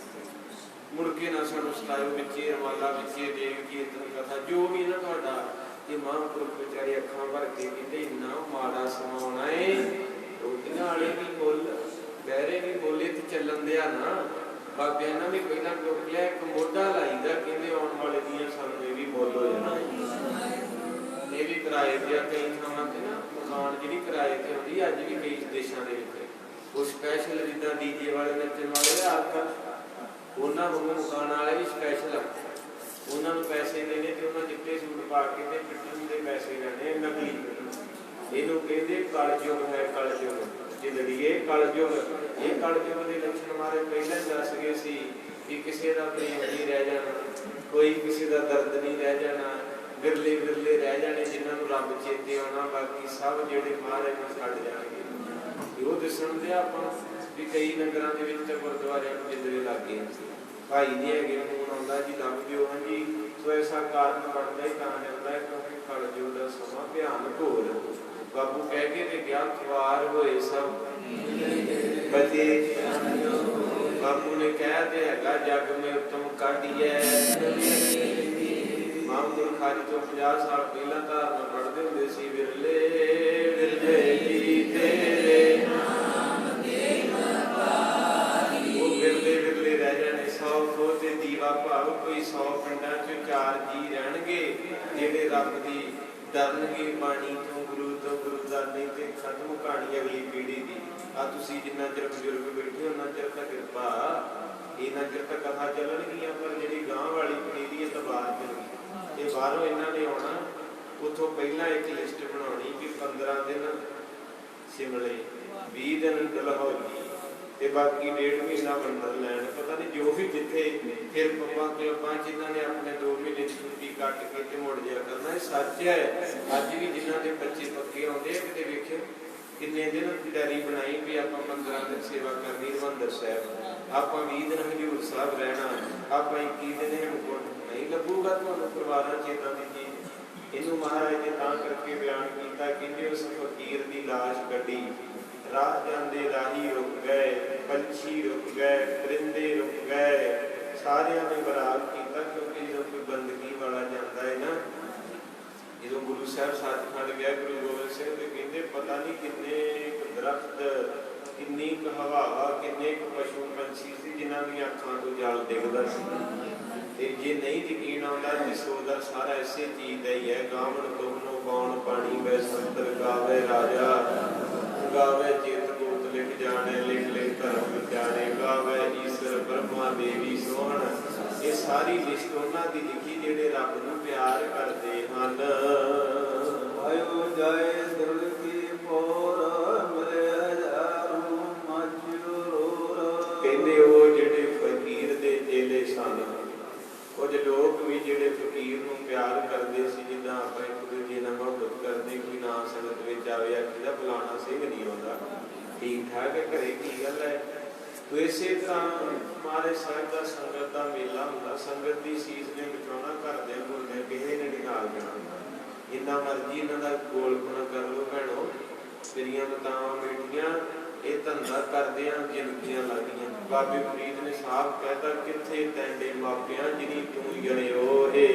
ਮੁੜ ਕੇ ਨਾ ਸਾਨੂੰ ਸਤਾਇਓ, ਵਿੱਚੇ ਰਮਾਲਾ, ਵਿੱਚੇ ਦੇਗ, ਕੀਰਤਨ, ਕਥਾ, ਜੋ ਵੀ ਨਾ ਤੁਹਾਡਾ। ਇਹ ਮਹਾਂਪੁਰਖ ਵਿਚਾਰੇ ਅੱਖਾਂ ਭਰ ਕੇ ਕਹਿੰਦੇ ਇੰਨਾ ਮਾੜਾ ਸਮਾਉਣਾ ਏ, ਰੋਟੀਆਂ ਵਾਲੇ ਵੀ ਮੁੱਲ, ਬਹਿਰੇ ਵੀ ਬੋਲੇ ਤੇ ਚੱਲਣ ਦਿਆ ਨਾ। ਬਾਬਿਆਂ ਨਾਲ ਵੀ ਪਹਿਲਾਂ ਚੁੱਕ ਲਿਆ, ਇੱਕ ਮੋਢਾ ਲਾਈਦਾ, ਕਹਿੰਦੇ ਆਉਣ ਵਾਲੇ ਦੀਆਂ ਸਾਨੂੰ ਇਹ ਵੀ ਮੁੱਲ ਹੋ ਜਾਣਾ। ਇਹ ਵੀ ਕਿਰਾਏ ਤੇ ਆ ਕਈ ਥਾਵਾਂ ਤੇ ਨਾ, ਮਕਾਨ ਜਿਹੜੀ ਕਿਰਾਏ ਤੇ ਆਉਂਦੀ ਅੱਜ ਵੀ ਕਈ ਦੇਸ਼ਾਂ ਦੇ ਵਿੱਚ, ਉਹ ਸਪੈਸ਼ਲ ਜਿੱਦਾਂ ਡੀਜੇ ਵਾਲੇ ਨੱਚਣ ਵਾਲੇ ਆ, ਉਹਨਾਂ ਨੂੰ ਮਕਾਨ ਵਾਲੇ ਵੀ ਸਪੈਸ਼ਲ ਆ। ਉਹਨਾਂ ਨੂੰ ਪੈਸੇ ਦੇਣੇ ਤੇ ਉਹਨਾਂ ਚਿੱਟੇ ਸੂਟ ਪਾ ਕੇ ਤੇ ਪਿੱਟਣ ਦੇ ਪੈਸੇ ਲੈਣੇ, ਨਕਲੀ। ਇਹਨੂੰ ਕਹਿੰਦੇ ਕਲਯੁਗ ਹੈ, ਕਲਯੁਗ ਜ਼ਿੰਦਗੀਏ ਕਲਯੁਗ। ਇਹ ਕਲਯੁਗ ਦੇ ਲੱਛਣ ਮਾਰੇ ਪਹਿਲਾਂ ਹੀ ਦੱਸ ਗਏ ਸੀ ਕਿ ਕਿਸੇ ਦਾ ਪ੍ਰੇਮ ਨਹੀਂ ਰਹਿ ਜਾਣਾ, ਕੋਈ ਕਿਸੇ ਦਾ ਦਰਦ ਨਹੀਂ ਰਹਿ ਜਾਣਾ, ਵਿਰਲੇ ਵਿਰਲੇ ਰਹਿ ਜਾਣੇ ਜਿਨ੍ਹਾਂ ਨੂੰ ਰੱਬ ਚੇਤੇ ਆਉਣਾ, ਬਾਕੀ ਸਭ ਜਿਹੜੇ ਮਹਾਰਾਜ ਨੂੰ ਛੱਡ ਜਾਣਗੇ। ਉਹ ਦਿਸਣ ਦੇ ਆਪਾਂ ਵੀ ਕਈ ਨਗਰਾਂ ਦੇ ਵਿੱਚ ਗੁਰਦੁਆਰਿਆਂ ਨੂੰ ਜਿੰਦਰੇ ਲੱਗ ਗਏ, ਭਾਈ ਨਹੀਂ ਹੈਗੇ, ਫੋਨ ਆਉਂਦਾ ਜੀ ਲੱਭ ਦਿਓ। ਹਾਂਜੀ, ਸੋ ਐਸਾ ਕਾਰਨ ਬਣਦਾ ਹੀ ਤਾਂ ਜਾਂਦਾ ਹੈ ਕਿਉਂਕਿ ਕਲਯੁਗ ਦਾ ਸਮਾਂ ਭਿਆਨਕ ਹੋ ਰਿਹਾ। ਬਾਬੂ ਕਹਿ ਕੇ ਤੇ ਗਿਆ, ਖਵਾਰ ਹੋਏ ਸਭ ਬਚੇ। ਬਾਬੂ ਨੇ ਕਹਿ ਤੇ ਹੈਗਾ, ਜਗ ਮੇ ਉਤਮ ਕਾਢੀਐ। ਮਹਾਂਪੁਰਖ ਅੱਜ ਤੋਂ 50 ਸਾਲ ਪਹਿਲਾਂ ਧਾਰਨਾ ਪੜ੍ਹਦੇ ਹੁੰਦੇ ਸੀ, ਵਿਰਲੇ ਵਿਰਲੇ ਜੀ ਤੇਰੇ ਨਾਮ ਦੇ ਮਤਾਰੀ। ਉਹ ਵਿਰਲੇ ਵਿਰਲੇ ਰਹਿ ਜਾਣੇ, 100 ਖੋਹ ਤੇ ਦੀਵਾ ਭਾਵ, ਕੋਈ 100 ਪਿੰਡਾਂ 'ਚ 4 ਜੀ ਰਹਿਣਗੇ ਜਿਹੜੇ ਰੱਬ ਦੀ ਡਰਨਗੇ, ਬਾਣੀ ਤੋਂ, ਗੁਰੂ ਤੋਂ, ਗੁਰਦਾਨੀ ਤੇ ਖਤਮ ਕਹਾਣੀ ਅਗਲੀ ਪੀੜ੍ਹੀ ਦੀ। ਆ ਤੁਸੀਂ ਜਿੰਨਾ ਚਿਰ ਬਜ਼ੁਰਗ ਬੈਠੇ ਉਹਨਾਂ ਚਿਰ ਤਾਂ ਕਿਰਪਾ, ਇਹਨਾਂ ਚਿਰ ਤਾਂ ਕਥਾ ਚੱਲਣਗੀਆਂ, ਪਰ ਜਿਹੜੀ ਗਾਂਹ ਵਾਲੀ ਪੀੜ੍ਹੀ ਹੈ ਤਾਂ ਬਾਹਰ ਚੱਲਣੀ। ਇਹ ਬਾਹਰੋਂ ਇਹਨਾਂ ਨੇ ਆਉਣਾ, ਉੱਥੋਂ ਪਹਿਲਾਂ ਇੱਕ ਲਿਸਟ ਬਣਾਉਣੀ ਕਿ 15 ਦਿਨ ਸ਼ਿਮਲੇ, 20 ਦਿਨ ਡਲਹੌਜੀ ਤੇ ਬਾਕੀ 1.5 ਮਹੀਨਾ ਵੰਡਰਲੈਂਡ, ਪਤਾ ਨਹੀਂ ਜੋ ਵੀ ਜਿੱਥੇ। ਫਿਰ ਪੱਬਾਂ ਕਲੱਬਾਂ 'ਚ ਇਹਨਾਂ ਨੇ ਆਪਣੇ 2 ਮਹੀਨੇ ਦੀ ਛੁੱਟੀ ਕੱਟ ਕੇ ਤੇ ਮੁੜ ਜਾਇਆ ਕਰਨਾ। ਇਹ ਸੱਚ ਹੈ। ਅੱਜ ਵੀ ਜਿਨ੍ਹਾਂ ਦੇ ਬੱਚੇ ਪੱਕੇ ਆਉਂਦੇ ਆ, ਕਿਤੇ ਵੇਖਿਓ ਕਿੰਨੇ ਦਿਨ ਡੈਰੀ ਬਣਾਈ ਵੀ ਆਪਾਂ 15 ਦਿਨ ਸੇਵਾ ਕਰਨੀ ਹਰਿਮੰਦਰ ਸਾਹਿਬ, ਆਪਾਂ 20 ਦਿਨ ਹਜ਼ੂਰ ਸਾਹਿਬ ਰਹਿਣਾ, ਆਪਾਂ 21 ਦਿਨ ਹੇਮਕੁੰਟ। ਨਹੀਂ ਲੱਗੂਗਾ ਤੁਹਾਨੂੰ ਪਰਿਵਾਰਾਂ 'ਚ ਏਦਾਂ ਦੀ ਚੀਜ਼। ਇਹਨੂੰ ਮਹਾਰਾਜ ਨੇ ਤਾਂ ਕਰਕੇ ਬਿਆਨ ਕੀਤਾ ਕਿ ਉਸ ਫਕੀਰ ਦੀ ਲਾਸ਼ ਕੱਢੀ, ਰਾਹ ਜਾਂਦੇ ਰਾਹੀ ਰੁਕ ਗਏ, ਪੰਛੀ ਰੁਕ ਗਏ, ਪਰਿੰਦੇ ਰੁਕ ਗਏ, ਸਾਰਿਆਂ ਨੇ ਬਰਾਬ ਕੀਤਾ। ਕਿਉਂਕਿ ਜਦੋਂ ਕੋਈ ਬੰਦਗੀ ਵਾਲਾ ਜਾਂਦਾ ਹੈ ਨਾ, ਜਦੋਂ ਗੁਰੂ ਸਾਹਿਬ ਸੱਚਖੰਡ ਗਿਆ ਗੁਰੂ ਗੋਬਿੰਦ ਸਿੰਘ ਦੇ, ਕਹਿੰਦੇ ਪਤਾ ਨਹੀਂ ਕਿੰਨੇ ਕੁ ਦਰਖਤ, ਕਿੰਨੀ ਕੁ ਹਵਾ, ਕਿੰਨੇ ਕੁ ਪਸ਼ੂ ਪੰਛੀ ਸੀ ਜਿਨ੍ਹਾਂ ਦੀਆਂ ਅੱਖਾਂ ਤੋਂ ਜਲ ਡਿੱਗਦਾ ਸੀ। ਤੇ ਜੇ ਨਹੀਂ ਯਕੀਨ ਆਉਂਦਾ ਤੇ ਸੋਦਰ ਸਾਰਾ ਇਸੇ ਚੀਜ਼ ਦਾ ਹੀ ਹੈ। ਗਾਵਣ ਤੁਮਨੋ ਕੌਣ ਪਾਣੀ ਵੈ ਸੰਤਰ ਗਾਵੇ ਰਾਜਾ, ਗਾਵੇ ਚਿਤ ਗੋਤ ਲਿਖ ਜਾਣੇ, ਲਿਖ ਲਿਖ ਧਰਮ ਵਿਚਾਰੇ, ਗਾਵੇ ਈਸ਼ਰ ਬ੍ਰਹਮਾ ਦੇਵੀ ਸੋਹਣ। ਇਹ ਸਾਰੀ ਲਿਸਟ ਉਹਨਾਂ ਦੀ ਲਿਖੀ ਜਿਹੜੇ ਰੱਬ ਨੂੰ ਪਿਆਰ ਕਰਦੇ ਹਨ। ਆਇਓ ਜਾਏ ਦਿਲ ਕੀ ਪੋਰ ਮਰੇ ਹਜ਼ਾਰੂ ਮਚਰੋਰ। ਕਹਿੰਦੇ ਉਹ ਜਿਹੜੇ ਫਕੀਰ ਦੇ ਚੇਲੇ ਸਨ, ਕੁਝ ਲੋਕ ਵੀ ਜਿਹੜੇ ਫਕੀਰ ਨੂੰ ਪਿਆਰ ਕਰਦੇ ਸੀ, ਜਿੱਦਾਂ ਆਪਾਂ ਇੱਕ ਦੂਜੇ ਨਾਲ ਮੁਹੱਬਤ ਕਰਦੇ, ਕੋਈ ਨਾ ਸੰਗਤ ਵਿੱਚ ਆਵੇ ਆਖੀਦਾ ਫਲਾਣਾ ਸਿੰਘ ਨਹੀਂ ਆਉਂਦਾ, ਠੀਕ ਠਾਕ ਹੈ, ਘਰੇ ਕੀ ਗੱਲ ਹੈ। ਤੋ ਇਸੇ ਤਰ੍ਹਾਂ ਮਹਾਰਾਜ ਸਾਹਿਬ ਦਾ ਸੰਗਤ ਦਾ ਮੇਲਾ ਹੁੰਦਾ, ਸੰਗਤ ਦੀ ਸੀਸ ਨੇ ਬਚਾਉਣਾ, ਘਰਦਿਆਂ ਘੁਰਦਿਆਂ ਕਿਸੇ ਨੇ ਨਹੀਂ ਨਾਲ ਜਾਣਾ। ਜਿੰਨਾ ਮਰਜ਼ੀ ਇਹਨਾਂ ਦਾ ਗੋਲਪੁਣਾ ਕਰ ਲਓ ਭੈਣੋ, ਤੇਰੀਆਂ ਬਤਾਵਾਂ ਬੇਟੀਆਂ ਇਹ ਧੰਦਾ ਕਰਦੇ ਆ, ਜ਼ਿੰਦਗੀਆਂ ਲੱਗਦੀਆਂ। ਬਾਬੇ ਫਰੀਦ ਨੇ ਸਾਫ਼ ਕਹਿਤਾ, ਕਿੱਥੇ ਤੈਂਡੇ ਮਾਪਿਆਂ ਜਿਨੀ ਤੂੰ ਜਣਿਓ ਏ,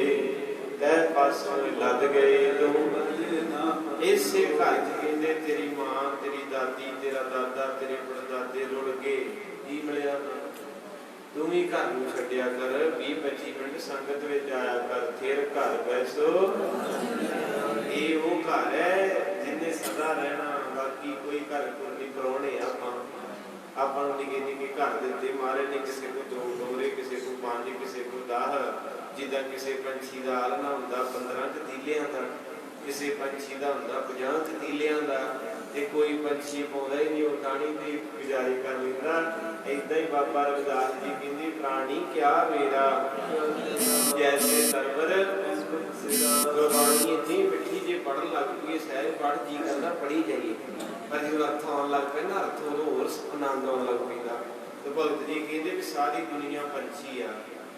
ਤੈ ਪਾਸੋਂ ਲੱਗ ਗਏ ਤੂੰ। ਇਸੇ ਘਰ ਚ ਕਹਿੰਦੇ ਤੇਰੀ ਮਾਂ, ਤੇਰੀ ਦਾਦੀ, ਤੇਰਾ ਦਾਦਾ, ਤੇਰੇ ਪੜਦਾਦੇ ਰੁੜ ਗਏ, ਕੀ ਮਿਲਿਆ? ਤੂੰ ਵੀ ਘਰ ਨੂੰ ਛੱਡਿਆ ਕਰ, 20-25 ਮਿੰਟ ਸੰਗਤ ਵਿੱਚ ਆਇਆ ਕਰ, ਫਿਰ ਘਰ ਬੈਸੋ। ਇਹ ਉਹ ਘਰ ਹੈ ਜਿੰਨੇ ਸਦਾ ਰਹਿਣਾ, ਬਾਕੀ ਕੋਈ ਘਰ ਕੋਲ ਨਹੀਂ। ਪ੍ਰਾਹੁਣੇ ਆਪਾਂ ਨੂੰ ਨਿੱਕੇ ਨਿੱਕੇ ਘਰ ਦਿੱਤੇ ਮਾਰੇ ਨੇ, ਕਿਸੇ ਕੋ 2 ਡੋਰੇ, ਕਿਸੇ ਕੋ 5, ਕਿਸੇ ਕੋ 10। ਜਿੱਦਾਂ ਕਿਸੇ ਪੰਛੀ ਦਾ ਆਲਣਾ ਹੁੰਦਾ 15 ਕਤੀਲਿਆਂ ਦਾ, ਕਿਸੇ ਪੰਛੀ ਦਾ ਹੁੰਦਾ 50 ਕਤੀਲਿਆਂ ਦਾ, ਤੇ ਕੋਈ ਪੰਛੀ ਪਾਉਂਦਾ ਹੀ ਨਹੀਂ, ਉਹ ਟਾਹਣੀ ਦੀ ਗੁਜ਼ਾਰੀ ਕਰ ਲੈਂਦਾ। ਏਦਾਂ ਹੀ ਬਾਬਾ ਰਵਿਦਾਸ ਜੀ ਕਹਿੰਦੇ, ਪ੍ਰਾਣੀ ਕਿਆ ਮੇਰਾ ਜੈਸੇ ਸਰਵਰ। ਗੁਰਬਾਣੀ ਇੰਨੀ ਮਿੱਠੀ, ਜੇ ਪੜ੍ਹਨ ਲੱਗ ਪਈਏ ਸਹਿਜ ਪੜ੍ਹ ਜੀ ਕਰਦਾ ਪੜ੍ਹੀ ਜਾਈਏ, ਪਰ ਜਦੋਂ ਅਰਥ ਆਉਣ ਲੱਗ ਪਏ ਨਾ, ਅਰਥ ਉਦੋਂ ਹੋਰ ਆਨੰਦ ਆਉਣ ਲੱਗ ਪੈਂਦਾ। ਤੇ ਭਗਤ ਜੀ ਕਹਿੰਦੇ ਵੀ ਸਾਰੀ ਦੁਨੀਆ ਪੰਛੀ ਆ,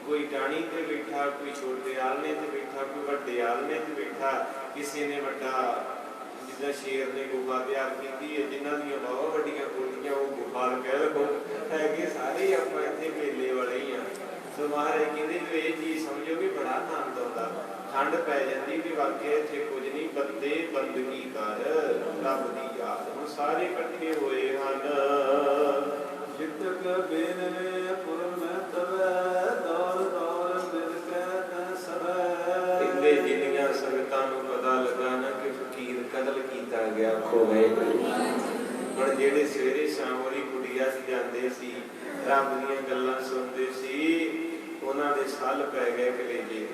ਕੋਈ ਟਾਹਣੀ ਤੇ ਬੈਠਾ, ਕੋਈ ਛੋਟੇ ਆਲਣੇ ਤੇ ਬੈਠਾ, ਕੋਈ ਵੱਡੇ ਆਲਣੇ ਤੇ ਬੈਠਾ। ਕਿਸੇ ਨੇ ਵੱਡਾ, ਜਿੱਦਾਂ ਸ਼ੇਰ ਨੇ ਗੁਫਾ ਤਿਆਰ ਕੀਤੀ ਹੈ, ਜਿਨ੍ਹਾਂ ਦੀਆਂ ਬਹੁਤ ਵੱਡੀਆਂ ਕੋਠੀਆਂ, ਉਹ ਗੁਫਾ ਕਹਿ ਲਓ ਹੈਗੇ। ਸਾਰੇ ਆਪਾਂ ਇੱਥੇ ਮੇਲੇ ਵਾਲੇ ਹੀ ਆ। ਸੋ ਮਹਾਰਾਜ ਕਹਿੰਦੇ ਜੋ ਇਹ ਚੀਜ਼ ਸਮਝੋ ਵੀ ਬੜਾ ਆਨੰਦ ਆਉਂਦਾ। ਠੰਡ ਪੈ ਜਾਂਦੀ ਵੀ ਵਾਕਿਆ ਇੱਥੇ ਕੁਝ ਨਹੀਂ, ਬੰਦੇ ਬੰਦਗੀ ਕਰ, ਰੱਬ ਦੀ ਯਾਦ। ਹੁਣ ਸਾਰੇ ਇਕੱਠੇ ਹੋਏ ਹਨ। ਜਿਤਕ ਬੇਨਵੇ ਪੁਰ ਮੈਂ ਤਵੈ, ਦੌਰ ਦੌਰ ਮਿਲ ਕੇ ਤੈ ਸਵੈ। ਕਹਿੰਦੇ ਜਿੰਨੀਆਂ ਸੰਗਤਾਂ ਨੂੰ ਪਤਾ ਲੱਗਾ ਨਾ ਕਿ ਫਕੀਰ ਕਤਲ ਕੀਤਾ ਗਿਆ, ਖੋਏ। ਹੁਣ ਜਿਹੜੇ ਸਵੇਰੇ ਸ਼ਾਮ ਵਾਲੀ ਕੁਟੀਆ 'ਚ ਜਾਂਦੇ ਸੀ, ਰੱਬ ਦੀਆਂ ਗੱਲਾਂ ਸੁਣਦੇ ਸੀ, ਉਹਨਾਂ ਦੇ ਸੱਲ ਪੈ ਗਏ ਕਲੇਜੇ।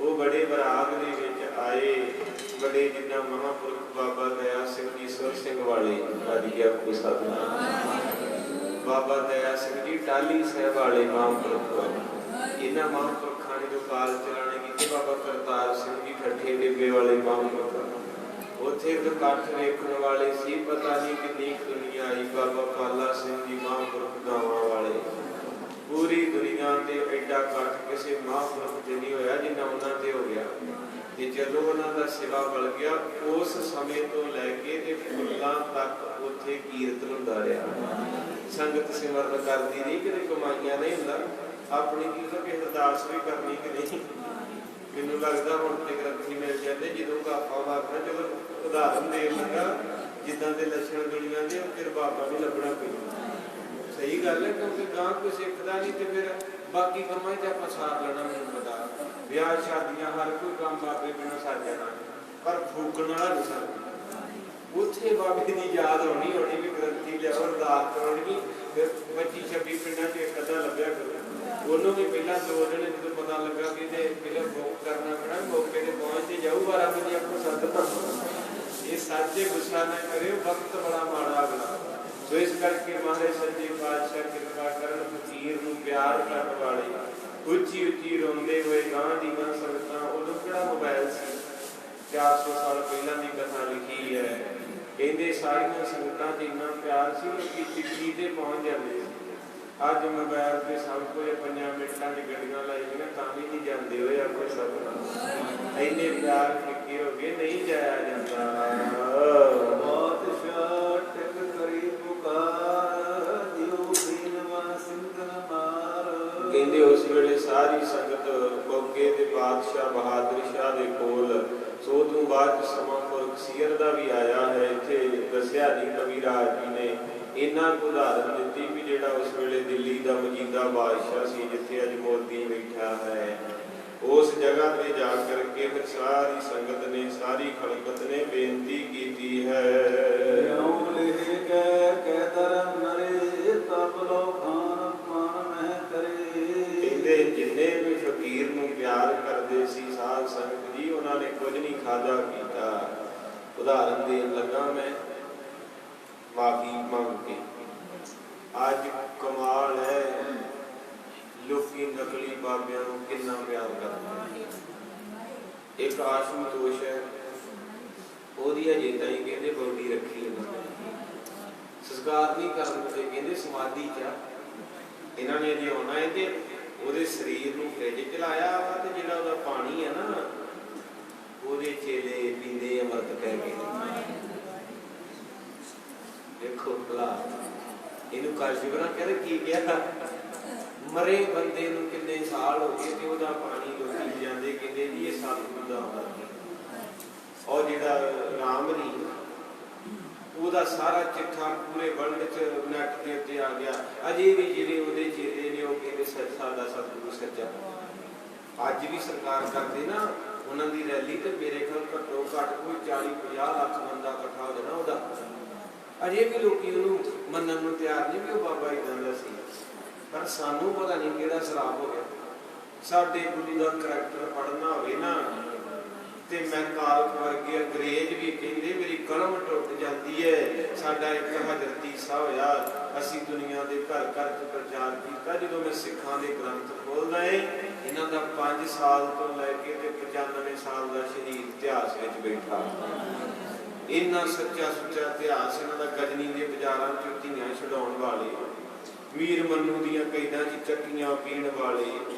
ਉਹ ਬੜੇ ਬਰਾਗ ਦੇ ਵਿੱਚ ਆਏ, ਬੜੇ ਜਿੱਦਾਂ ਮਹਾਂਪੁਰਖ ਬਾਬਾ ਦਇਆ ਸਿੰਘ ਜੀ ਸੁਰ ਸਿੰਘ ਵਾਲੇ, ਅੱਜ ਗਿਆ ਕੋ ਸਤਨਾਮ ਬਾਬਾ ਦਇਆ ਸਿੰਘ ਜੀ ਟਾਹਲੀ ਸਾਹਿਬ ਵਾਲੇ ਮਹਾਂਪੁਰਖ। ਇਹਨਾਂ ਮਹਾਂਪੁਰਖਾਂ ਨੇ ਜੋ ਕਾਲ ਚਲਾਣੇ ਕੀਤੇ, ਬਾਬਾ ਕਰਤਾਰ ਸਿੰਘ ਜੀ ਠੱਠੇ ਡਿੱਬੇ ਵਾਲੇ ਮਹਾਂਪੁਰਖ। ਉੱਥੇ ਇਕੱਠ ਵੇਖਣ ਵਾਲੇ ਸੀ, ਪਤਾ ਨਹੀਂ ਕਿੰਨੀ ਦੁਨੀਆ ਆਈ। ਬਾਬਾ ਪਾਲਾ ਸਿੰਘ ਜੀ ਮਹਾਂਪੁਰਖ ਗਾਵਾਂ ਵਾਲੇ, ਪੂਰੀ ਦੁਨੀਆ ਤੇ ਐਡਾ ਇਕੱਠ ਕਿਸੇ ਮਹਾਂਪੁਰਖ ਤੇ ਨਹੀਂ ਹੋਇਆ ਜਿੰਨਾ ਉਹਨਾਂ ਤੇ ਹੋ ਗਿਆ। ਤੇ ਜਦੋਂ ਉਹਨਾਂ ਦਾ ਸੇਵਾ ਬਲ ਗਿਆ, ਉਸ ਸਮੇਂ ਤੋਂ ਲੈ ਕੇ ਤੇ ਫੁੱਲਾਂ ਤੱਕ ਉੱਥੇ ਕੀਰਤਨ ਹੁੰਦਾ ਰਿਹਾ। ਸੰਗਤ ਸਿਮਰਨ ਕਰਦੀ ਨਹੀਂ, ਕਿਤੇ ਕਮਾਈਆਂ ਨਹੀਂ ਹੁੰਦਾ, ਆਪਣੀ ਕੀ ਕਿ ਅਰਦਾਸ ਵੀ ਕਰਨੀ ਕਿ ਨਹੀਂ। ਮੈਨੂੰ ਲੱਗਦਾ ਹੁਣ ਤੇ ਗ੍ਰੰਥੀ ਮਿਲ ਜਾਂਦੇ, ਜਦੋਂ ਕਾਪਾ ਵਾਰਨਾ, ਜਦੋਂ ਉਦਾਹਰਨ ਦੇਣ ਲੱਗਾ ਜਿੱਦਾਂ ਦੇ ਲੱਛਣ ਦੁਨੀਆ ਦੇ, ਫਿਰ ਬਾਬਾ ਵੀ ਲੱਭਣਾ ਪਈ। ਸਹੀ ਗੱਲ ਹੈ, ਕਿਉਂਕਿ ਗਾਂ ਕੋਈ ਸਿੱਖਦਾ ਨਹੀਂ ਤੇ ਫਿਰ ਬਾਕੀ ਕੰਮਾਂ 'ਚ ਆਪਾਂ ਸਾਰ ਲੈਣਾ। ਮੈਨੂੰ ਪਤਾ ਵਿਆਹ ਸ਼ਾਦੀਆਂ ਹਰ ਕੋਈ ਕੰਮ ਬਾਬੇ ਬਿਨਾਂ ਸਰ ਜਾਣਾ, ਪਰ ਫੂਕਣ ਵਾਲਾ ਨਹੀਂ ਸਰਦਾ। ਉੱਥੇ ਬਾਬੇ ਦੀ ਯਾਦ ਹੋਣੀ ਵੀ ਗ੍ਰੰਥੀ ਲਿਆਓ, ਅਰਦਾਸ ਕਰਾਉਣੀ। ਫਿਰ 25-26 ਪਿੰਡਾਂ 'ਚ ਇੱਕ ਅੱਧਾ ਲੱਭਿਆ ਕਰੋ। ਉਹਨੂੰ ਵੀ ਪਹਿਲਾਂ 2 ਦਿਨ ਜਦੋਂ ਪਤਾ ਲੱਗਾ ਵੀ ਤੇ ਪਹਿਲਾਂ ਬੁੱਕ ਕਰਨਾ ਪੈਣਾ, ਮੌਕੇ ਤੇ ਪਹੁੰਚ ਤੇ ਜਾਊ 12 ਵਜੇ ਆਪਣਾ ਸੱਦਣਾ। ਇਹ ਸੱਚੇ ਗੁੱਸਾ ਨਾ ਕਰਿਓ, ਵਕਤ ਬੜਾ ਮਾੜਾ ਅਗਲਾ। ਸੋ ਇਸ ਕਰਕੇ ਮਹਾਰਾਜ ਸੱਚੇ ਪਾਤਸ਼ਾਹ ਕਿਰਪਾ ਕਰਨ, ਫਕੀਰ ਨੂੰ ਪਿਆਰ ਕਰਨ ਵਾਲੇ ਉੱਚੀ ਉੱਚੀ ਰੋਂਦੇ ਹੋਏ ਗਾਂ ਦੀ ਗਾਂ ਸੰਗਤਾਂ। ਉਦੋਂ ਕਿਹੜਾ ਮੋਬਾਈਲ ਸੀ, 400 ਸਾਲ ਪਹਿਲਾਂ ਦੀ ਕਥਾ ਲਿਖੀ ਹੈ। ਕਹਿੰਦੇ ਸਾਰੀਆਂ ਸੰਗਤਾਂ 'ਚ ਇੰਨਾ ਪਿਆਰ ਸੀ, ਲੋਕੀ ਚਿੱਠੀ ਤੇ ਪਹੁੰਚ ਜਾਂਦੇ ਸੀ। ਅੱਜ ਮੋਬਾਈਲ ਤੇ ਸਭ ਕੁਝ 5 ਮਿੰਟਾਂ 'ਚ ਗੱਡੀਆਂ ਲਾਈਆਂ, ਤਾਂ ਵੀ ਨਹੀਂ ਜਾਂਦੇ ਹੋਏ ਆਪਣੇ ਸਭ। ਇੰਨੇ ਪਿਆਰ ਫਿੱਕੇ ਹੋ ਗਏ, ਨਹੀਂ ਜਾਇਆ ਜਾਂਦਾ। ਕਹਿੰਦੇ ਉਸ ਵੇਲੇ ਸਾਰੀ ਸੰਗਤ ਮੌਕੇ ਤੇ ਬਾਦਸ਼ਾਹ ਬਹਾਦਰ ਸ਼ਾਹ ਦੇ ਕੋਲ। ਸੋ ਤੋਂ ਬਾਅਦ ਸਮਾਂ ਪੁਰਖ ਸੀਰ ਦਾ ਵੀ ਆਇਆ ਹੈ, ਇੱਥੇ ਦੱਸਿਆ ਨਹੀਂ ਕਵੀ ਰਾਜ ਜੀ ਨੇ। ਇਹਨਾਂ ਕੁ ਉਦਾਹਰਨ ਦਿੱਤੀ ਵੀ ਜਿਹੜਾ ਉਸ ਵੇਲੇ ਦਿੱਲੀ ਦਾ ਮੌਜੂਦਾ ਬਾਦਸ਼ਾਹ ਸੀ, ਜਿੱਥੇ ਅੱਜ ਮੋਦੀ ਬੈਠਾ ਹੈ, ਉਸ ਜਗ੍ਹਾ ਤੇ ਜਾ ਕਰਕੇ ਫਿਰ ਸਾਰੀ ਸੰਗਤ ਨੇ, ਸਾਰੀ ਖਲਕਤ ਨੇ ਬੇਨਤੀ ਕੀਤੀ ਹੈ। ਕਹਿੰਦੇ ਜਿੰਨੇ ਵੀ ਫਕੀਰ ਨੂੰ ਪਿਆਰ ਕਰਦੇ ਸੀ ਸਾਧ ਸੰਗਤ ਜੀ, ਉਹਨਾਂ ਨੇ ਕੁਝ ਨਹੀਂ ਖਾਧਾ ਪੀਤਾ। ਉਦਾਹਰਨ ਦੇਣ ਲੱਗਾ ਮੈਂ ਮਾਫੀ ਮੰਗ ਕੇ। ਅੱਜ ਕਮਾਲ ਹੈ, ਲੋਕੀ ਨਕਲੀ ਬਾਬਿਆਂ ਨੂੰ ਕਿੰਨਾ ਪਿਆਰ ਕਰਦੇ। ਇੱਕ ਆਸ਼ੂਤੋਸ਼ ਹੈ, ਉਹਦੀ ਅਜੇ ਤਾਈਂ ਕਹਿੰਦੇ ਬੌਡੀ ਰੱਖੀ ਉਹਨਾਂ ਨੇ, ਸੰਸਕਾਰ ਨਹੀਂ ਕਰਨ ਤੇ ਕਹਿੰਦੇ ਸਮਾਧੀ ਚ ਇਹਨਾਂ ਨੇ ਜੇ ਆਉਣਾ ਹੈ ਤੇ ਉਹਦੇ ਸਰੀਰ ਨੂੰ ਫਰਿੱਜ ਚ ਲਾਇਆ ਵਾ, ਤੇ ਜਿਹੜਾ ਉਹਦਾ ਪਾਣੀ ਹੈ ਨਾ, ਉਹਦੇ ਚੇਲੇ ਪੀਂਦੇ ਅੰਮ੍ਰਿਤ ਕਹਿ ਕੇ। ਦੇਖੋ ਭਲਾ ਇਹਨੂੰ ਕਾਸ਼ੀਵਰਾ ਕਹਿੰਦੇ ਕੀ ਕਿਹਾ, ਮਰੇ ਬੰਦੇ ਨੂੰ ਕਿੰਨੇ ਸਾਲ ਹੋ ਗਏ ਤੇ ਉਹਦਾ ਪਾਣੀ ਲੋਕੀ ਪੀ ਜਾਂਦੇ, ਕਹਿੰਦੇ ਜੀ ਇਹ ਸਤਿਗੁਰੂ ਦਾ ਹੁੰਦਾ। ਔਰ ਜਿਹੜਾ ਰਾਮ ਰੀ, ਉਹਦਾ ਸਾਰਾ ਚਿੱਠਾ ਪੂਰੇ ਵਰਲਡ ਚ ਨੈਟ ਦੇ ਉੱਤੇ ਆ ਗਿਆ। ਅਜੇ ਵੀ ਜਿਹੜੇ ਉਹਦੇ ਚੇਲੇ ਨੇ ਉਹ ਕਹਿੰਦੇ ਸਾਡਾ ਸਤਿਗੁਰੂ ਸੱਚਾ। ਅੱਜ ਵੀ ਸਰਕਾਰ ਕਰਦੇ ਨਾ ਉਹਨਾਂ ਦੀ ਰੈਲੀ, ਤੇ ਮੇਰੇ ਖਿਆਲ ਘੱਟੋ ਘੱਟ ਕੋਈ 40-50 ਲੱਖ ਬੰਦਾ ਇਕੱਠਾ ਹੋ ਜਾਣਾ ਉਹਦਾ। ਅਜੇ ਵੀ ਲੋਕੀ ਉਹਨੂੰ ਮੰਨਣ ਨੂੰ ਤਿਆਰ ਨਹੀਂ ਵੀ ਉਹ ਬਾਬਾ ਏਦਾਂ ਦਾ ਸੀ। ਪਰ ਸਾਨੂੰ ਪਤਾ ਨਹੀਂ ਕਿਹੜਾ ਸ਼ਰਾਬ ਹੋ ਗਿਆ। ਸਾਡੇ ਗੁਰੂ ਦਾ ਕਰੈਕਟਰ ਪੜ੍ਹਨਾ ਹੋਵੇ ਨਾ, ਤੇ ਮੈਂ ਕਾਲਕ ਵਰਗੇ ਅੰਗਰੇਜ਼ ਵੀ ਕਹਿੰਦੇ ਮੇਰੀ ਕਲਮ ਟੁੱਟ ਜਾਂਦੀ ਹੈ। ਸਾਡਾ ਇੱਕ ਹਜ਼ਰਤੀਸਾ ਹੋਇਆ, ਅਸੀਂ ਦੁਨੀਆ ਦੇ ਘਰ ਘਰ ਚ ਪ੍ਰਚਾਰ ਕੀਤਾ। ਜਦੋਂ ਮੈਂ ਸਿੱਖਾਂ ਦੇ ਗ੍ਰੰਥ ਖੋਲਦਾ ਏ, ਇਹਨਾਂ ਦਾ 5 ਸਾਲ ਤੋਂ ਲੈ ਕੇ ਤੇ 95 ਸਾਲ ਦਾ ਸ਼ਹੀਦ ਇਤਿਹਾਸ ਵਿੱਚ ਬੈਠਾ। ਇੰਨਾ ਸੱਚਾ ਸੁੱਚਾ ਇਤਿਹਾਸ ਇਹਨਾਂ ਦਾ। ਗਜਨੀ ਦੇ ਬਾਜ਼ਾਰਾਂ ਚ ਧੀਆਂ ਛਡਾਉਣ ਵਾਲੇ, ਵੀਰ ਮੰਨੂ ਦੀਆਂ ਕੈਦਾਂ ਚ ਚੱਕੀਆਂ ਪੀਣ ਵਾਲੇ,